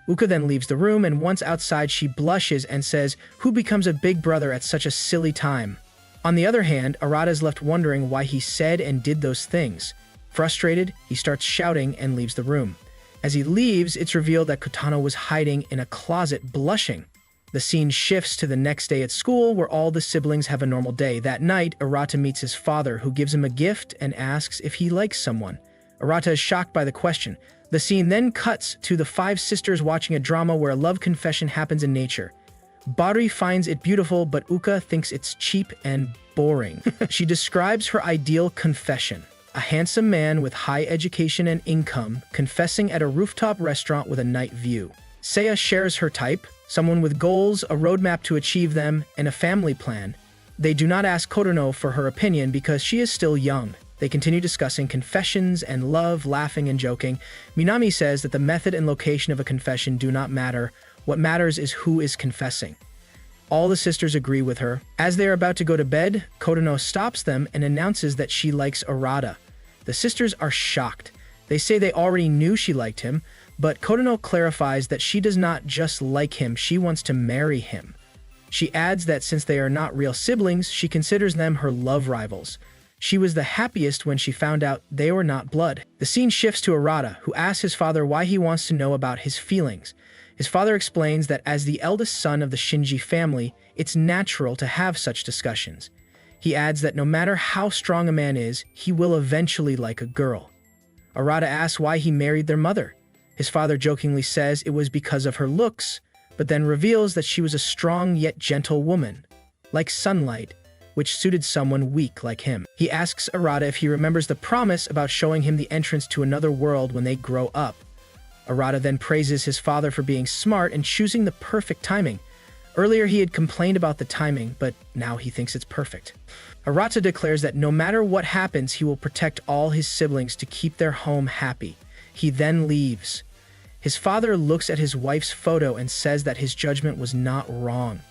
Uka then leaves the room, and once outside she blushes and says, "Who becomes a big brother at such a silly time?" On the other hand, Arata is left wondering why he said and did those things. Frustrated, he starts shouting and leaves the room. As he leaves, it's revealed that Kotano was hiding in a closet blushing. The scene shifts to the next day at school, where all the siblings have a normal day. That night, Arata meets his father, who gives him a gift and asks if he likes someone. Arata is shocked by the question. The scene then cuts to the 5 sisters watching a drama where a love confession happens in nature. Bari finds it beautiful, but Uka thinks it's cheap and boring. She describes her ideal confession: a handsome man with high education and income, confessing at a rooftop restaurant with a night view. Seiya shares her type: someone with goals, a roadmap to achieve them, and a family plan. They do not ask Kotano for her opinion because she is still young. They continue discussing confessions and love, laughing and joking. Minami says that the method and location of a confession do not matter. What matters is who is confessing. All the sisters agree with her. As they are about to go to bed, Kotano stops them and announces that she likes Arata. The sisters are shocked. They say they already knew she liked him, but Kotano clarifies that she does not just like him, she wants to marry him. She adds that since they are not real siblings, she considers them her love rivals. She was the happiest when she found out they were not blood. The scene shifts to Arata, who asks his father why he wants to know about his feelings. His father explains that as the eldest son of the Shinji family, it's natural to have such discussions. He adds that no matter how strong a man is, he will eventually like a girl. Arata asks why he married their mother. His father jokingly says it was because of her looks, but then reveals that she was a strong yet gentle woman, like sunlight, which suited someone weak like him. He asks Arata if he remembers the promise about showing him the entrance to another world when they grow up. Arata then praises his father for being smart and choosing the perfect timing. Earlier he had complained about the timing, but now he thinks it's perfect. Arata declares that no matter what happens, he will protect all his siblings to keep their home happy. He then leaves. His father looks at his wife's photo and says that his judgment was not wrong.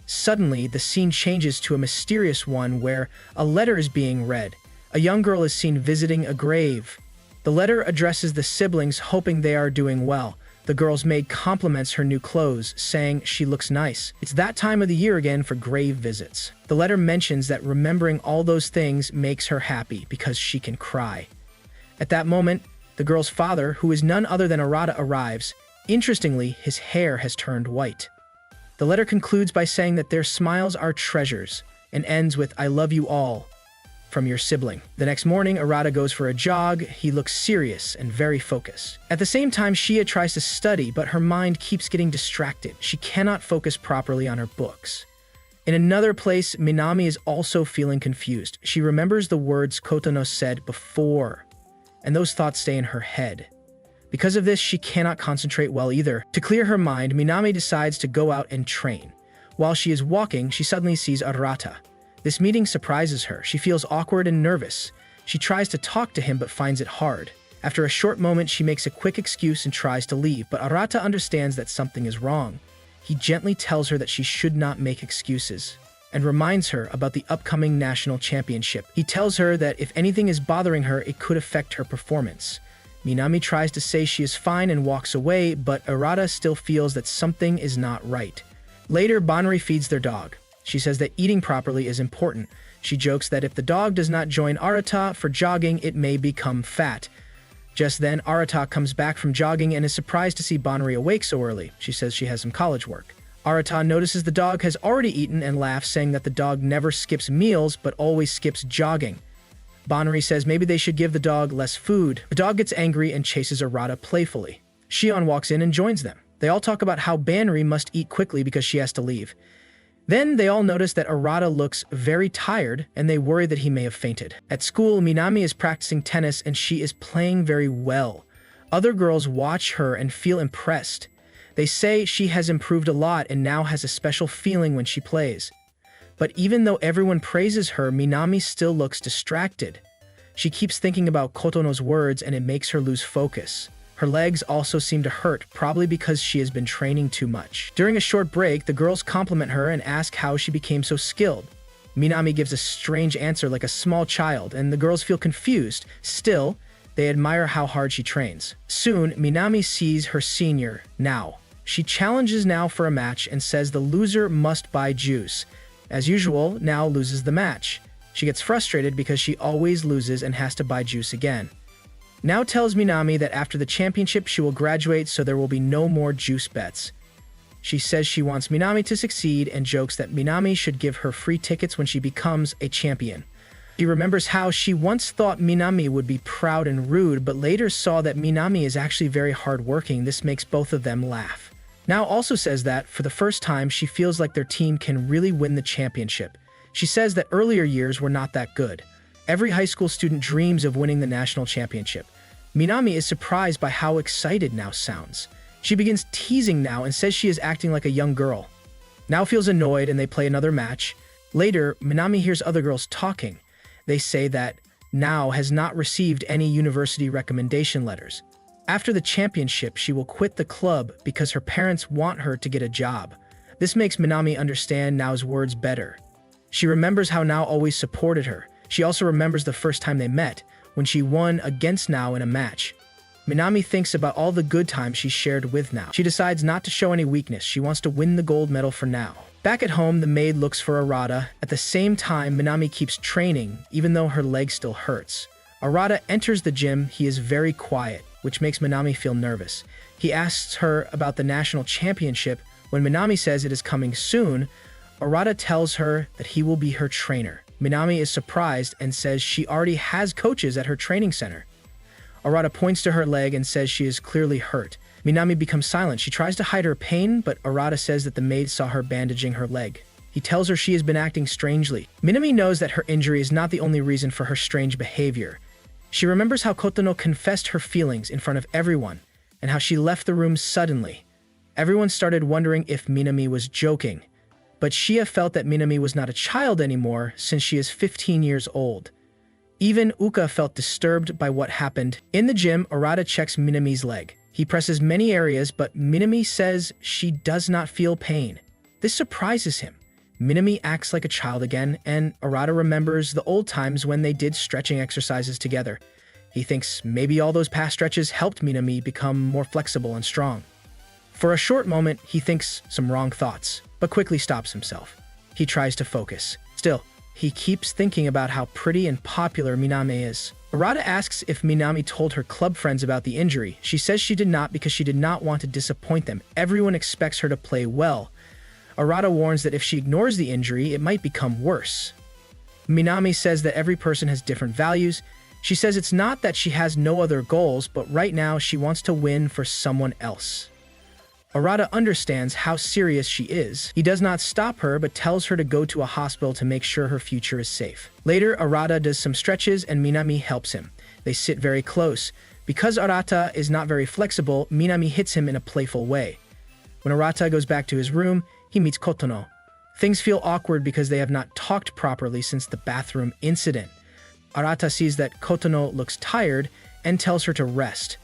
Suddenly, the scene changes to a mysterious one where a letter is being read. A young girl is seen visiting a grave. The letter addresses the siblings, hoping they are doing well. The girl's maid compliments her new clothes, saying she looks nice. It's that time of the year again for grave visits. The letter mentions that remembering all those things makes her happy because she can cry. At that moment, the girl's father, who is none other than Arata, arrives. Interestingly, his hair has turned white. The letter concludes by saying that their smiles are treasures, and ends with, "I love you all, from your sibling." The next morning, Arata goes for a jog. He looks serious and very focused. At the same time, Shia tries to study, but her mind keeps getting distracted. She cannot focus properly on her books. In another place, Minami is also feeling confused. She remembers the words Kotano said before, and those thoughts stay in her head. Because of this, she cannot concentrate well either. To clear her mind, Minami decides to go out and train. While she is walking, she suddenly sees Arata. This meeting surprises her. She feels awkward and nervous. She tries to talk to him but finds it hard. After a short moment, she makes a quick excuse and tries to leave, but Arata understands that something is wrong. He gently tells her that she should not make excuses and reminds her about the upcoming national championship. He tells her that if anything is bothering her, it could affect her performance. Minami tries to say she is fine and walks away, but Arata still feels that something is not right. Later, Banri feeds their dog. She says that eating properly is important. She jokes that if the dog does not join Arata for jogging, it may become fat. Just then, Arata comes back from jogging and is surprised to see Banri awake so early. She says she has some college work. Arata notices the dog has already eaten and laughs, saying that the dog never skips meals but always skips jogging. Banri says maybe they should give the dog less food. The dog gets angry and chases Arata playfully. Shion walks in and joins them. They all talk about how Banri must eat quickly because she has to leave. Then they all notice that Arata looks very tired and they worry that he may have fainted. At school, Minami is practicing tennis and she is playing very well. Other girls watch her and feel impressed. They say she has improved a lot and now has a special feeling when she plays. But even though everyone praises her, Minami still looks distracted. She keeps thinking about Kotono's words and it makes her lose focus. Her legs also seem to hurt, probably because she has been training too much. During a short break, the girls compliment her and ask how she became so skilled. Minami gives a strange answer like a small child, and the girls feel confused. Still, they admire how hard she trains. Soon, Minami sees her senior, Nao. She challenges Nao for a match and says the loser must buy juice. As usual, Nao loses the match. She gets frustrated because she always loses and has to buy juice again. Nao tells Minami that after the championship she will graduate, so there will be no more juice bets. She says she wants Minami to succeed and jokes that Minami should give her free tickets when she becomes a champion. She remembers how she once thought Minami would be proud and rude, but later saw that Minami is actually very hardworking. This makes both of them laugh. Nao also says that, for the first time, she feels like their team can really win the championship. She says that earlier years were not that good. Every high school student dreams of winning the national championship. Minami is surprised by how excited Nao sounds. She begins teasing Nao and says she is acting like a young girl. Nao feels annoyed and they play another match. Later, Minami hears other girls talking. They say that Nao has not received any university recommendation letters. After the championship, she will quit the club because her parents want her to get a job. This makes Minami understand Nao's words better. She remembers how Nao always supported her. She also remembers the first time they met, when she won against Nao in a match. Minami thinks about all the good times she shared with Nao. She decides not to show any weakness. She wants to win the gold medal for Nao. Back at home, the maid looks for Arata. At the same time, Minami keeps training, even though her leg still hurts. Arata enters the gym. He is very quiet, which makes Minami feel nervous. He asks her about the national championship. When Minami says it is coming soon, Arata tells her that he will be her trainer. Minami is surprised and says she already has coaches at her training center. Arata points to her leg and says she is clearly hurt. Minami becomes silent. She tries to hide her pain, but Arata says that the maid saw her bandaging her leg. He tells her she has been acting strangely. Minami knows that her injury is not the only reason for her strange behavior. She remembers how Kotono confessed her feelings in front of everyone, and how she left the room suddenly. Everyone started wondering if Minami was joking. But Shia felt that Minami was not a child anymore since she is 15 years old. Even Uka felt disturbed by what happened. In the gym, Arata checks Minami's leg. He presses many areas, but Minami says she does not feel pain. This surprises him. Minami acts like a child again, and Arata remembers the old times when they did stretching exercises together. He thinks maybe all those past stretches helped Minami become more flexible and strong. For a short moment, he thinks some wrong thoughts, but quickly stops himself. He tries to focus. Still, he keeps thinking about how pretty and popular Minami is. Arata asks if Minami told her club friends about the injury. She says she did not because she did not want to disappoint them. Everyone expects her to play well. Arata warns that if she ignores the injury, it might become worse. Minami says that every person has different values. She says it's not that she has no other goals, but right now she wants to win for someone else. Arata understands how serious she is. He does not stop her, but tells her to go to a hospital to make sure her future is safe. Later, Arata does some stretches and Minami helps him. They sit very close. Because Arata is not very flexible, Minami hits him in a playful way. When Arata goes back to his room, he meets Kotono. Things feel awkward because they have not talked properly since the bathroom incident. Arata sees that Kotono looks tired and tells her to rest.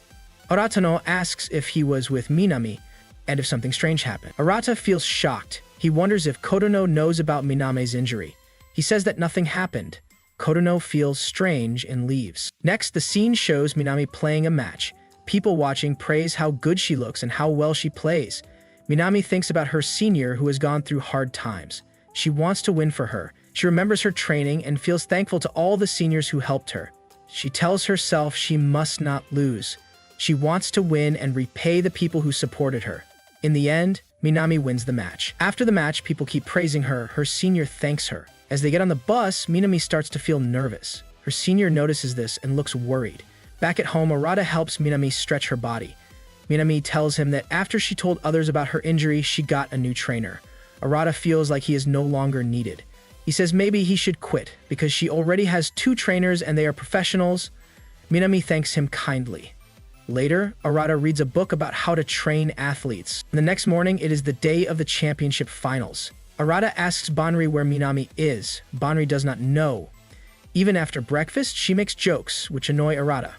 Aratano asks if he was with Minami and if something strange happened. Arata feels shocked. He wonders if Kotono knows about Minami's injury. He says that nothing happened. Kotono feels strange and leaves. Next, the scene shows Minami playing a match. People watching praise how good she looks and how well she plays. Minami thinks about her senior who has gone through hard times. She wants to win for her. She remembers her training and feels thankful to all the seniors who helped her. She tells herself she must not lose. She wants to win and repay the people who supported her. In the end, Minami wins the match. After the match, people keep praising her. Her senior thanks her. As they get on the bus, Minami starts to feel nervous. Her senior notices this and looks worried. Back at home, Arata helps Minami stretch her body. Minami tells him that after she told others about her injury, she got a new trainer. Arata feels like he is no longer needed. He says maybe he should quit because she already has 2 trainers and they are professionals. Minami thanks him kindly. Later, Arata reads a book about how to train athletes. The next morning, it is the day of the championship finals. Arata asks Banri where Minami is. Banri does not know. Even after breakfast, she makes jokes, which annoy Arata.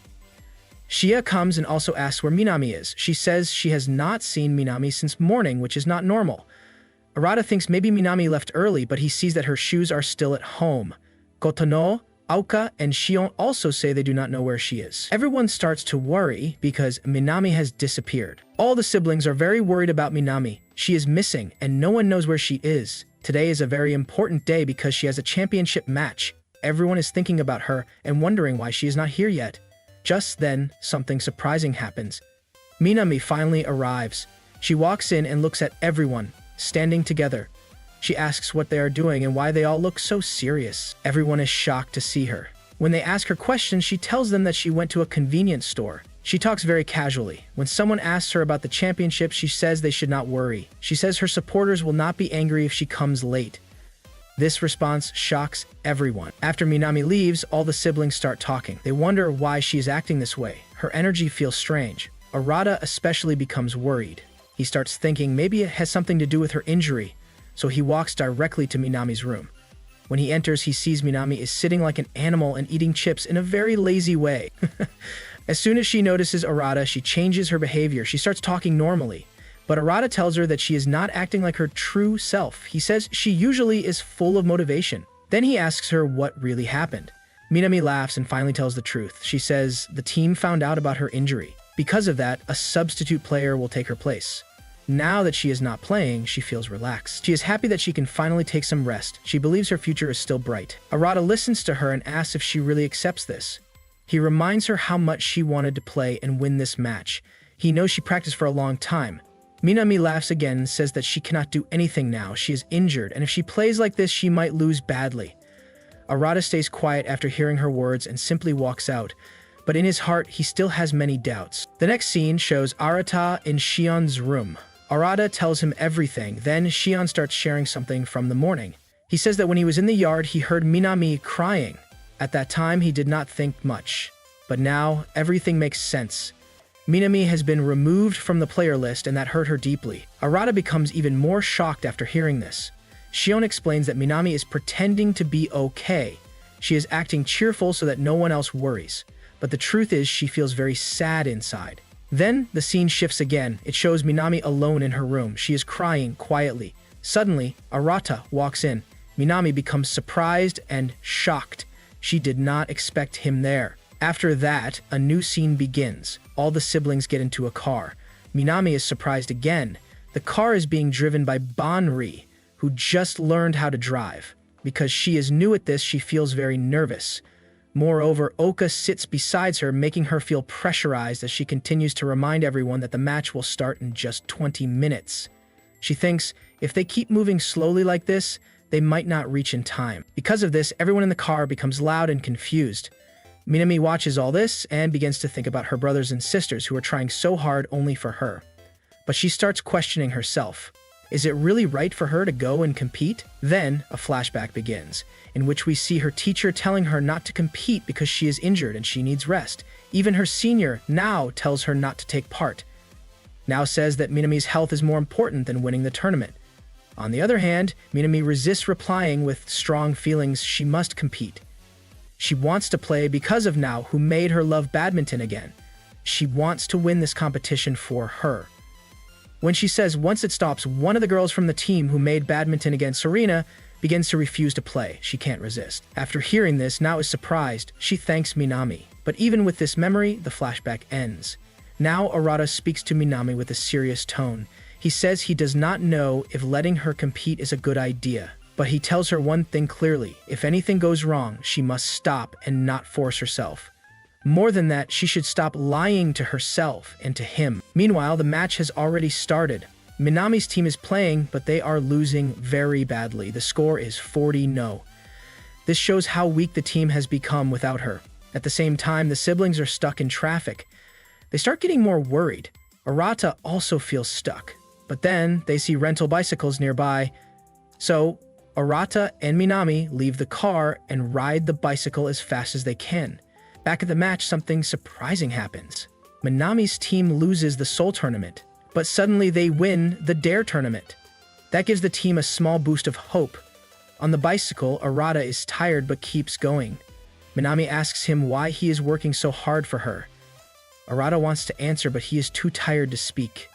Shia comes and also asks where Minami is. She says she has not seen Minami since morning, which is not normal. Arata thinks maybe Minami left early, but he sees that her shoes are still at home. Kotono, Aoka, and Shion also say they do not know where she is. Everyone starts to worry because Minami has disappeared. All the siblings are very worried about Minami. She is missing, and no one knows where she is. Today is a very important day because she has a championship match. Everyone is thinking about her and wondering why she is not here yet. Just then, something surprising happens. Minami finally arrives. She walks in and looks at everyone, standing together. She asks what they are doing and why they all look so serious. Everyone is shocked to see her. When they ask her questions, she tells them that she went to a convenience store. She talks very casually. When someone asks her about the championship, she says they should not worry. She says her supporters will not be angry if she comes late. This response shocks everyone. After Minami leaves, all the siblings start talking. They wonder why she is acting this way. Her energy feels strange. Arata especially becomes worried. He starts thinking maybe it has something to do with her injury, so he walks directly to Minami's room. When he enters, he sees Minami is sitting like an animal and eating chips in a very lazy way. As soon as she notices Arata, she changes her behavior. She starts talking normally. But Arata tells her that she is not acting like her true self. He says she usually is full of motivation. Then he asks her what really happened. Minami laughs and finally tells the truth. She says the team found out about her injury. Because of that, a substitute player will take her place. Now that she is not playing, she feels relaxed. She is happy that she can finally take some rest. She believes her future is still bright. Arata listens to her and asks if she really accepts this. He reminds her how much she wanted to play and win this match. He knows she practiced for a long time. Minami laughs again and says that she cannot do anything now. She is injured, and if she plays like this, she might lose badly. Arata stays quiet after hearing her words and simply walks out. But in his heart, he still has many doubts. The next scene shows Arata in Shion's room. Arata tells him everything. Then Shion starts sharing something from the morning. He says that when he was in the yard, he heard Minami crying. At that time, he did not think much. But now, everything makes sense. Minami has been removed from the player list, and that hurt her deeply. Arata becomes even more shocked after hearing this. Shion explains that Minami is pretending to be okay. She is acting cheerful so that no one else worries. But the truth is, she feels very sad inside. Then, the scene shifts again. It shows Minami alone in her room. She is crying quietly. Suddenly, Arata walks in. Minami becomes surprised and shocked. She did not expect him there. After that, a new scene begins. All the siblings get into a car. Minami is surprised again. The car is being driven by Banri, who just learned how to drive. Because she is new at this, she feels very nervous. Moreover, Oka sits beside her, making her feel pressurized as she continues to remind everyone that the match will start in just 20 minutes. She thinks, if they keep moving slowly like this, they might not reach in time. Because of this, everyone in the car becomes loud and confused. Minami watches all this and begins to think about her brothers and sisters who are trying so hard only for her. But she starts questioning herself. Is it really right for her to go and compete? Then, a flashback begins, in which we see her teacher telling her not to compete because she is injured and she needs rest. Even her senior now tells her not to take part. Now says that Minami's health is more important than winning the tournament. On the other hand, Minami resists replying with strong feelings she must compete. She wants to play because of Now, who made her love badminton again. She wants to win this competition for her. When she says once it stops, one of the girls from the team who made badminton against Serena begins to refuse to play. She can't resist. After hearing this, Now is surprised. She thanks Minami. But even with this memory, the flashback ends. Now Arata speaks to Minami with a serious tone. He says he does not know if letting her compete is a good idea, but he tells her one thing clearly: if anything goes wrong, she must stop and not force herself. More than that, she should stop lying to herself and to him. Meanwhile, the match has already started. Minami's team is playing, but they are losing very badly. The score is 40-0. This shows how weak the team has become without her. At the same time, the siblings are stuck in traffic. They start getting more worried. Arata also feels stuck, but then they see rental bicycles nearby. So Arata and Minami leave the car and ride the bicycle as fast as they can. Back at the match, something surprising happens. Minami's team loses the Seoul tournament, but suddenly they win the Dare tournament. That gives the team a small boost of hope. On the bicycle, Arata is tired but keeps going. Minami asks him why he is working so hard for her. Arata wants to answer, but he is too tired to speak.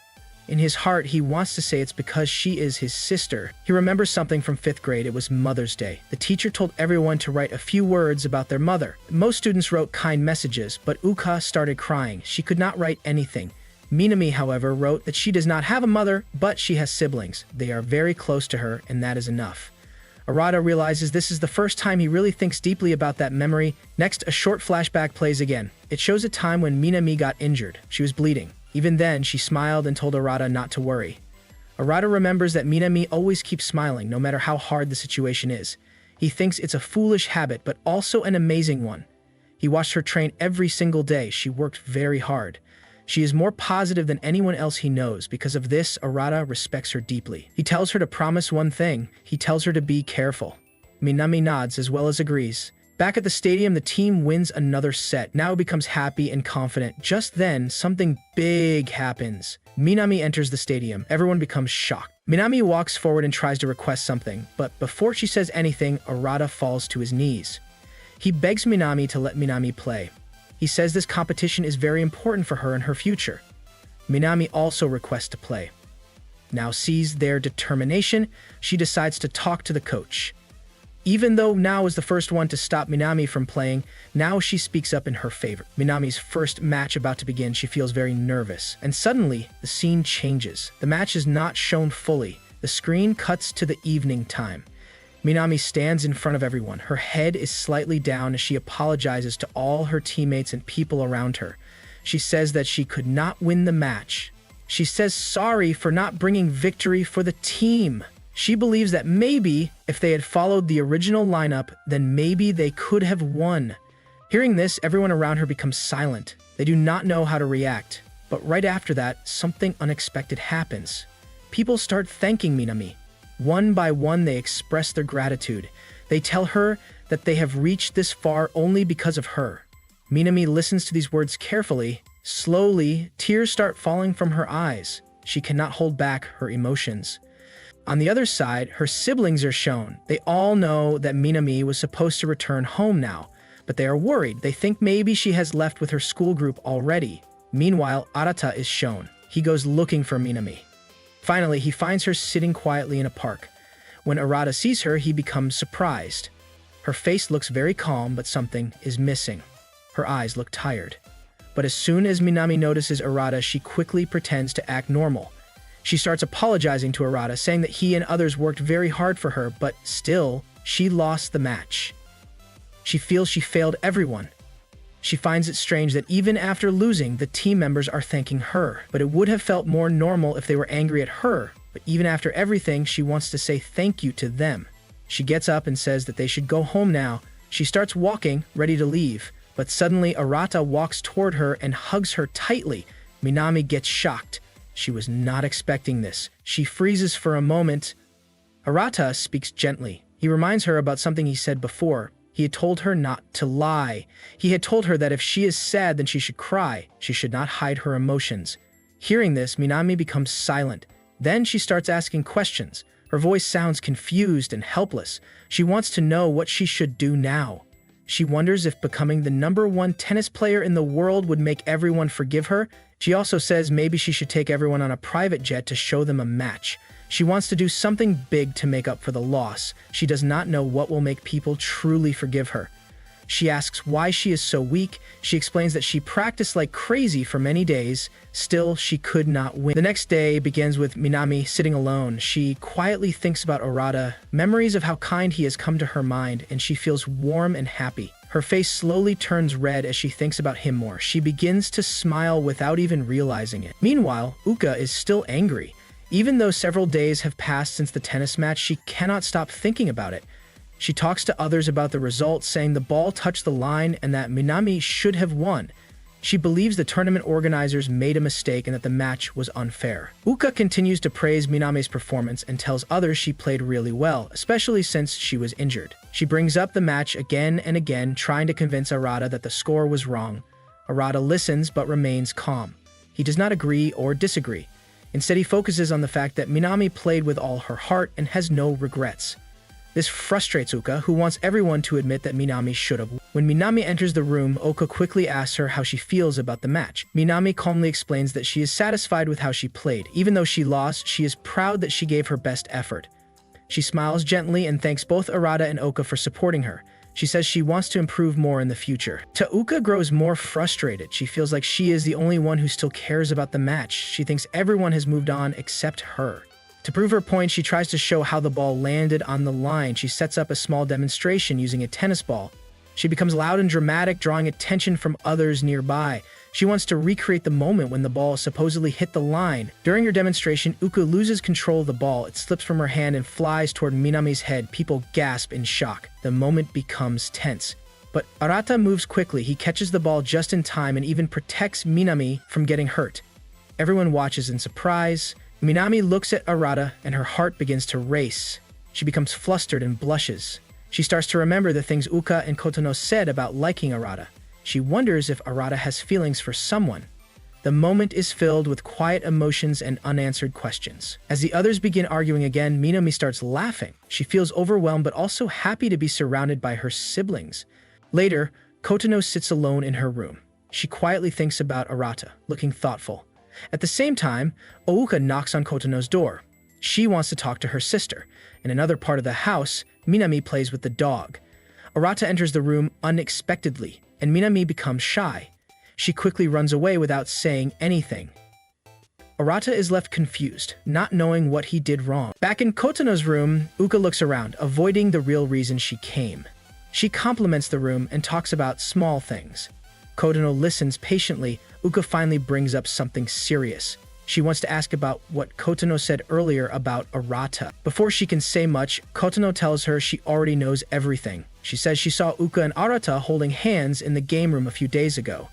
In his heart, he wants to say it's because she is his sister. He remembers something from 5th grade. It was Mother's Day. The teacher told everyone to write a few words about their mother. Most students wrote kind messages, but Uka started crying. She could not write anything. Minami, however, wrote that she does not have a mother, but she has siblings. They are very close to her, and that is enough. Arata realizes this is the first time he really thinks deeply about that memory. Next, a short flashback plays again. It shows a time when Minami got injured. She was bleeding. Even then, she smiled and told Arata not to worry. Arata remembers that Minami always keeps smiling, no matter how hard the situation is. He thinks it's a foolish habit, but also an amazing one. He watched her train every single day. She worked very hard. She is more positive than anyone else he knows. Because of this, Arata respects her deeply. He tells her to promise one thing. He tells her to be careful. Minami nods as well as agrees. Back at the stadium, the team wins another set. Now becomes happy and confident. Just then, something big happens. Minami enters the stadium. Everyone becomes shocked. Minami walks forward and tries to request something, but before she says anything, Arata falls to his knees. He begs Minami to let Minami play. He says this competition is very important for her and her future. Minami also requests to play. Now sees their determination, she decides to talk to the coach. Even though Now is the first one to stop Minami from playing, now she speaks up in her favor. Minami's first match about to begin, she feels very nervous. And suddenly, the scene changes. The match is not shown fully. The screen cuts to the evening time. Minami stands in front of everyone. Her head is slightly down as she apologizes to all her teammates and people around her. She says that she could not win the match. She says sorry for not bringing victory for the team. She believes that maybe if they had followed the original lineup, then maybe they could have won. Hearing this, everyone around her becomes silent. They do not know how to react. But right after that, something unexpected happens. People start thanking Minami. One by one, they express their gratitude. They tell her that they have reached this far only because of her. Minami listens to these words carefully. Slowly, tears start falling from her eyes. She cannot hold back her emotions. On the other side, her siblings are shown. They all know that Minami was supposed to return home now, but they are worried. They think maybe she has left with her school group already. Meanwhile, Arata is shown. He goes looking for Minami. Finally, he finds her sitting quietly in a park. When Arata sees her, he becomes surprised. Her face looks very calm, but something is missing. Her eyes look tired. But as soon as Minami notices Arata, she quickly pretends to act normal. She starts apologizing to Arata, saying that he and others worked very hard for her, but still, she lost the match. She feels she failed everyone. She finds it strange that even after losing, the team members are thanking her. But it would have felt more normal if they were angry at her. But even after everything, she wants to say thank you to them. She gets up and says that they should go home now. She starts walking, ready to leave. But suddenly, Arata walks toward her and hugs her tightly. Minami gets shocked. She was not expecting this. She freezes for a moment. Arata speaks gently. He reminds her about something he said before. He had told her not to lie. He had told her that if she is sad, then she should cry. She should not hide her emotions. Hearing this, Minami becomes silent. Then she starts asking questions. Her voice sounds confused and helpless. She wants to know what she should do now. She wonders if becoming the #1 tennis player in the world would make everyone forgive her. She also says maybe she should take everyone on a private jet to show them a match. She wants to do something big to make up for the loss. She does not know what will make people truly forgive her. She asks why she is so weak. She explains that she practiced like crazy for many days. Still, she could not win. The next day begins with Minami sitting alone. She quietly thinks about Arata, memories of how kind he has come to her mind, and she feels warm and happy. Her face slowly turns red as she thinks about him more. She begins to smile without even realizing it. Meanwhile, Uka is still angry. Even though several days have passed since the tennis match, she cannot stop thinking about it. She talks to others about the results, saying the ball touched the line and that Minami should have won. She believes the tournament organizers made a mistake and that the match was unfair. Uka continues to praise Minami's performance and tells others she played really well, especially since she was injured. She brings up the match again and again, trying to convince Arata that the score was wrong. Arata listens but remains calm. He does not agree or disagree. Instead, he focuses on the fact that Minami played with all her heart and has no regrets. This frustrates Uka, who wants everyone to admit that Minami should have won. When Minami enters the room, Uka quickly asks her how she feels about the match. Minami calmly explains that she is satisfied with how she played. Even though she lost, she is proud that she gave her best effort. She smiles gently and thanks both Arata and Uka for supporting her. She says she wants to improve more in the future. Uka grows more frustrated. She feels like she is the only one who still cares about the match. She thinks everyone has moved on except her. To prove her point, she tries to show how the ball landed on the line. She sets up a small demonstration using a tennis ball. She becomes loud and dramatic, drawing attention from others nearby. She wants to recreate the moment when the ball supposedly hit the line. During her demonstration, Uka loses control of the ball. It slips from her hand and flies toward Minami's head. People gasp in shock. The moment becomes tense. But Arata moves quickly. He catches the ball just in time and even protects Minami from getting hurt. Everyone watches in surprise. Minami looks at Arata and her heart begins to race. She becomes flustered and blushes. She starts to remember the things Uka and Kotono said about liking Arata. She wonders if Arata has feelings for someone. The moment is filled with quiet emotions and unanswered questions. As the others begin arguing again, Minami starts laughing. She feels overwhelmed but also happy to be surrounded by her siblings. Later, Kotono sits alone in her room. She quietly thinks about Arata, looking thoughtful. At the same time, Ouka knocks on Kotono's door. She wants to talk to her sister. In another part of the house, Minami plays with the dog. Arata enters the room unexpectedly, and Minami becomes shy. She quickly runs away without saying anything. Arata is left confused, not knowing what he did wrong. Back in Kotono's room, Uka looks around, avoiding the real reason she came. She compliments the room and talks about small things. Kotono listens patiently. Uka finally brings up something serious. She wants to ask about what Kotono said earlier about Arata. Before she can say much, Kotono tells her she already knows everything. She says she saw Uka and Arata holding hands in the game room a few days ago.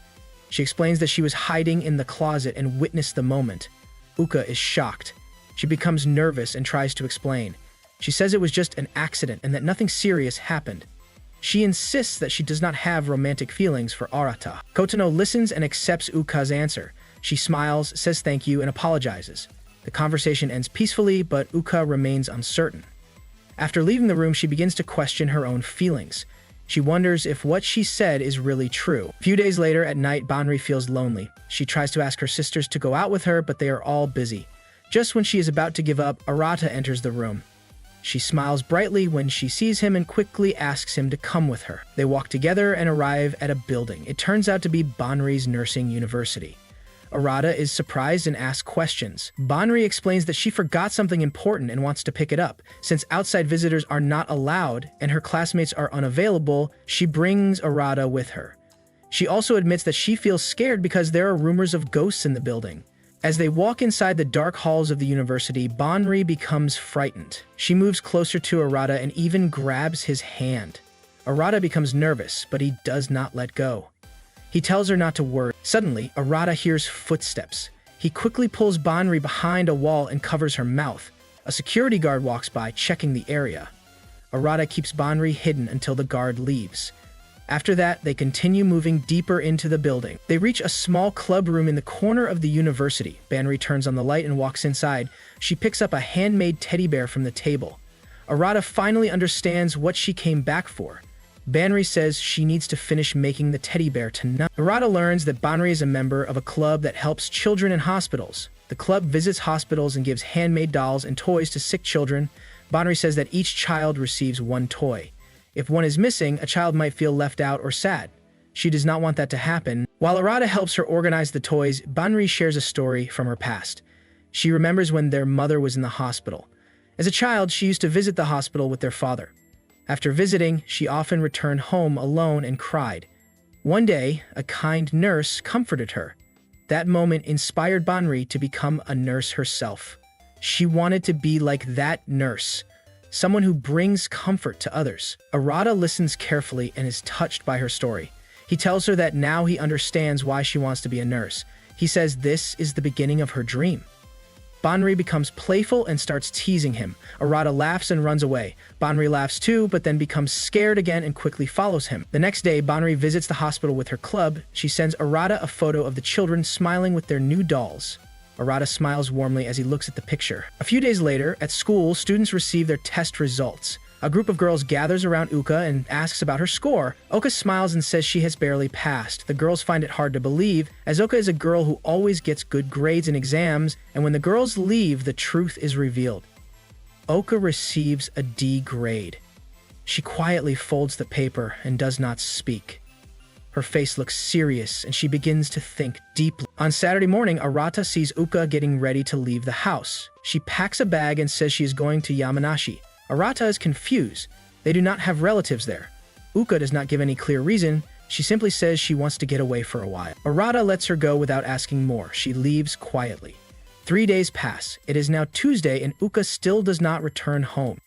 She explains that she was hiding in the closet and witnessed the moment. Uka is shocked. She becomes nervous and tries to explain. She says it was just an accident and that nothing serious happened. She insists that she does not have romantic feelings for Arata. Kotono listens and accepts Uka's answer. She smiles, says thank you, and apologizes. The conversation ends peacefully, but Uka remains uncertain. After leaving the room, she begins to question her own feelings. She wonders if what she said is really true. A few days later, at night, Banri feels lonely. She tries to ask her sisters to go out with her, but they are all busy. Just when she is about to give up, Arata enters the room. She smiles brightly when she sees him and quickly asks him to come with her. They walk together and arrive at a building. It turns out to be Banri's nursing university. Arata is surprised and asks questions. Banri explains that she forgot something important and wants to pick it up. Since outside visitors are not allowed and her classmates are unavailable, she brings Arata with her. She also admits that she feels scared because there are rumors of ghosts in the building. As they walk inside the dark halls of the university, Banri becomes frightened. She moves closer to Arata and even grabs his hand. Arata becomes nervous, but he does not let go. He tells her not to worry. Suddenly, Arata hears footsteps. He quickly pulls Banri behind a wall and covers her mouth. A security guard walks by, checking the area. Arata keeps Banri hidden until the guard leaves. After that, they continue moving deeper into the building. They reach a small club room in the corner of the university. Banri turns on the light and walks inside. She picks up a handmade teddy bear from the table. Arata finally understands what she came back for. Banri says she needs to finish making the teddy bear tonight. Arata learns that Banri is a member of a club that helps children in hospitals. The club visits hospitals and gives handmade dolls and toys to sick children. Banri says that each child receives one toy. If one is missing, a child might feel left out or sad. She does not want that to happen. While Arata helps her organize the toys, Banri shares a story from her past. She remembers when their mother was in the hospital. As a child, she used to visit the hospital with their father. After visiting, she often returned home alone and cried. One day, a kind nurse comforted her. That moment inspired Banri to become a nurse herself. She wanted to be like that nurse, someone who brings comfort to others. Arata listens carefully and is touched by her story. He tells her that now he understands why she wants to be a nurse. He says this is the beginning of her dream. Banri becomes playful and starts teasing him. Arata laughs and runs away. Banri laughs too, but then becomes scared again and quickly follows him. The next day, Banri visits the hospital with her club. She sends Arata a photo of the children smiling with their new dolls. Arata smiles warmly as he looks at the picture. A few days later, at school, students receive their test results. A group of girls gathers around Uka and asks about her score. Oka smiles and says she has barely passed. The girls find it hard to believe, as Oka is a girl who always gets good grades in exams, and when the girls leave, the truth is revealed. Oka receives a D grade. She quietly folds the paper and does not speak. Her face looks serious, and she begins to think deeply. On Saturday morning, Arata sees Uka getting ready to leave the house. She packs a bag and says she is going to Yamanashi. Arata is confused. They do not have relatives there. Uka does not give any clear reason. She simply says she wants to get away for a while. Arata lets her go without asking more. She leaves quietly. 3 days pass. It is now Tuesday and Uka still does not return home.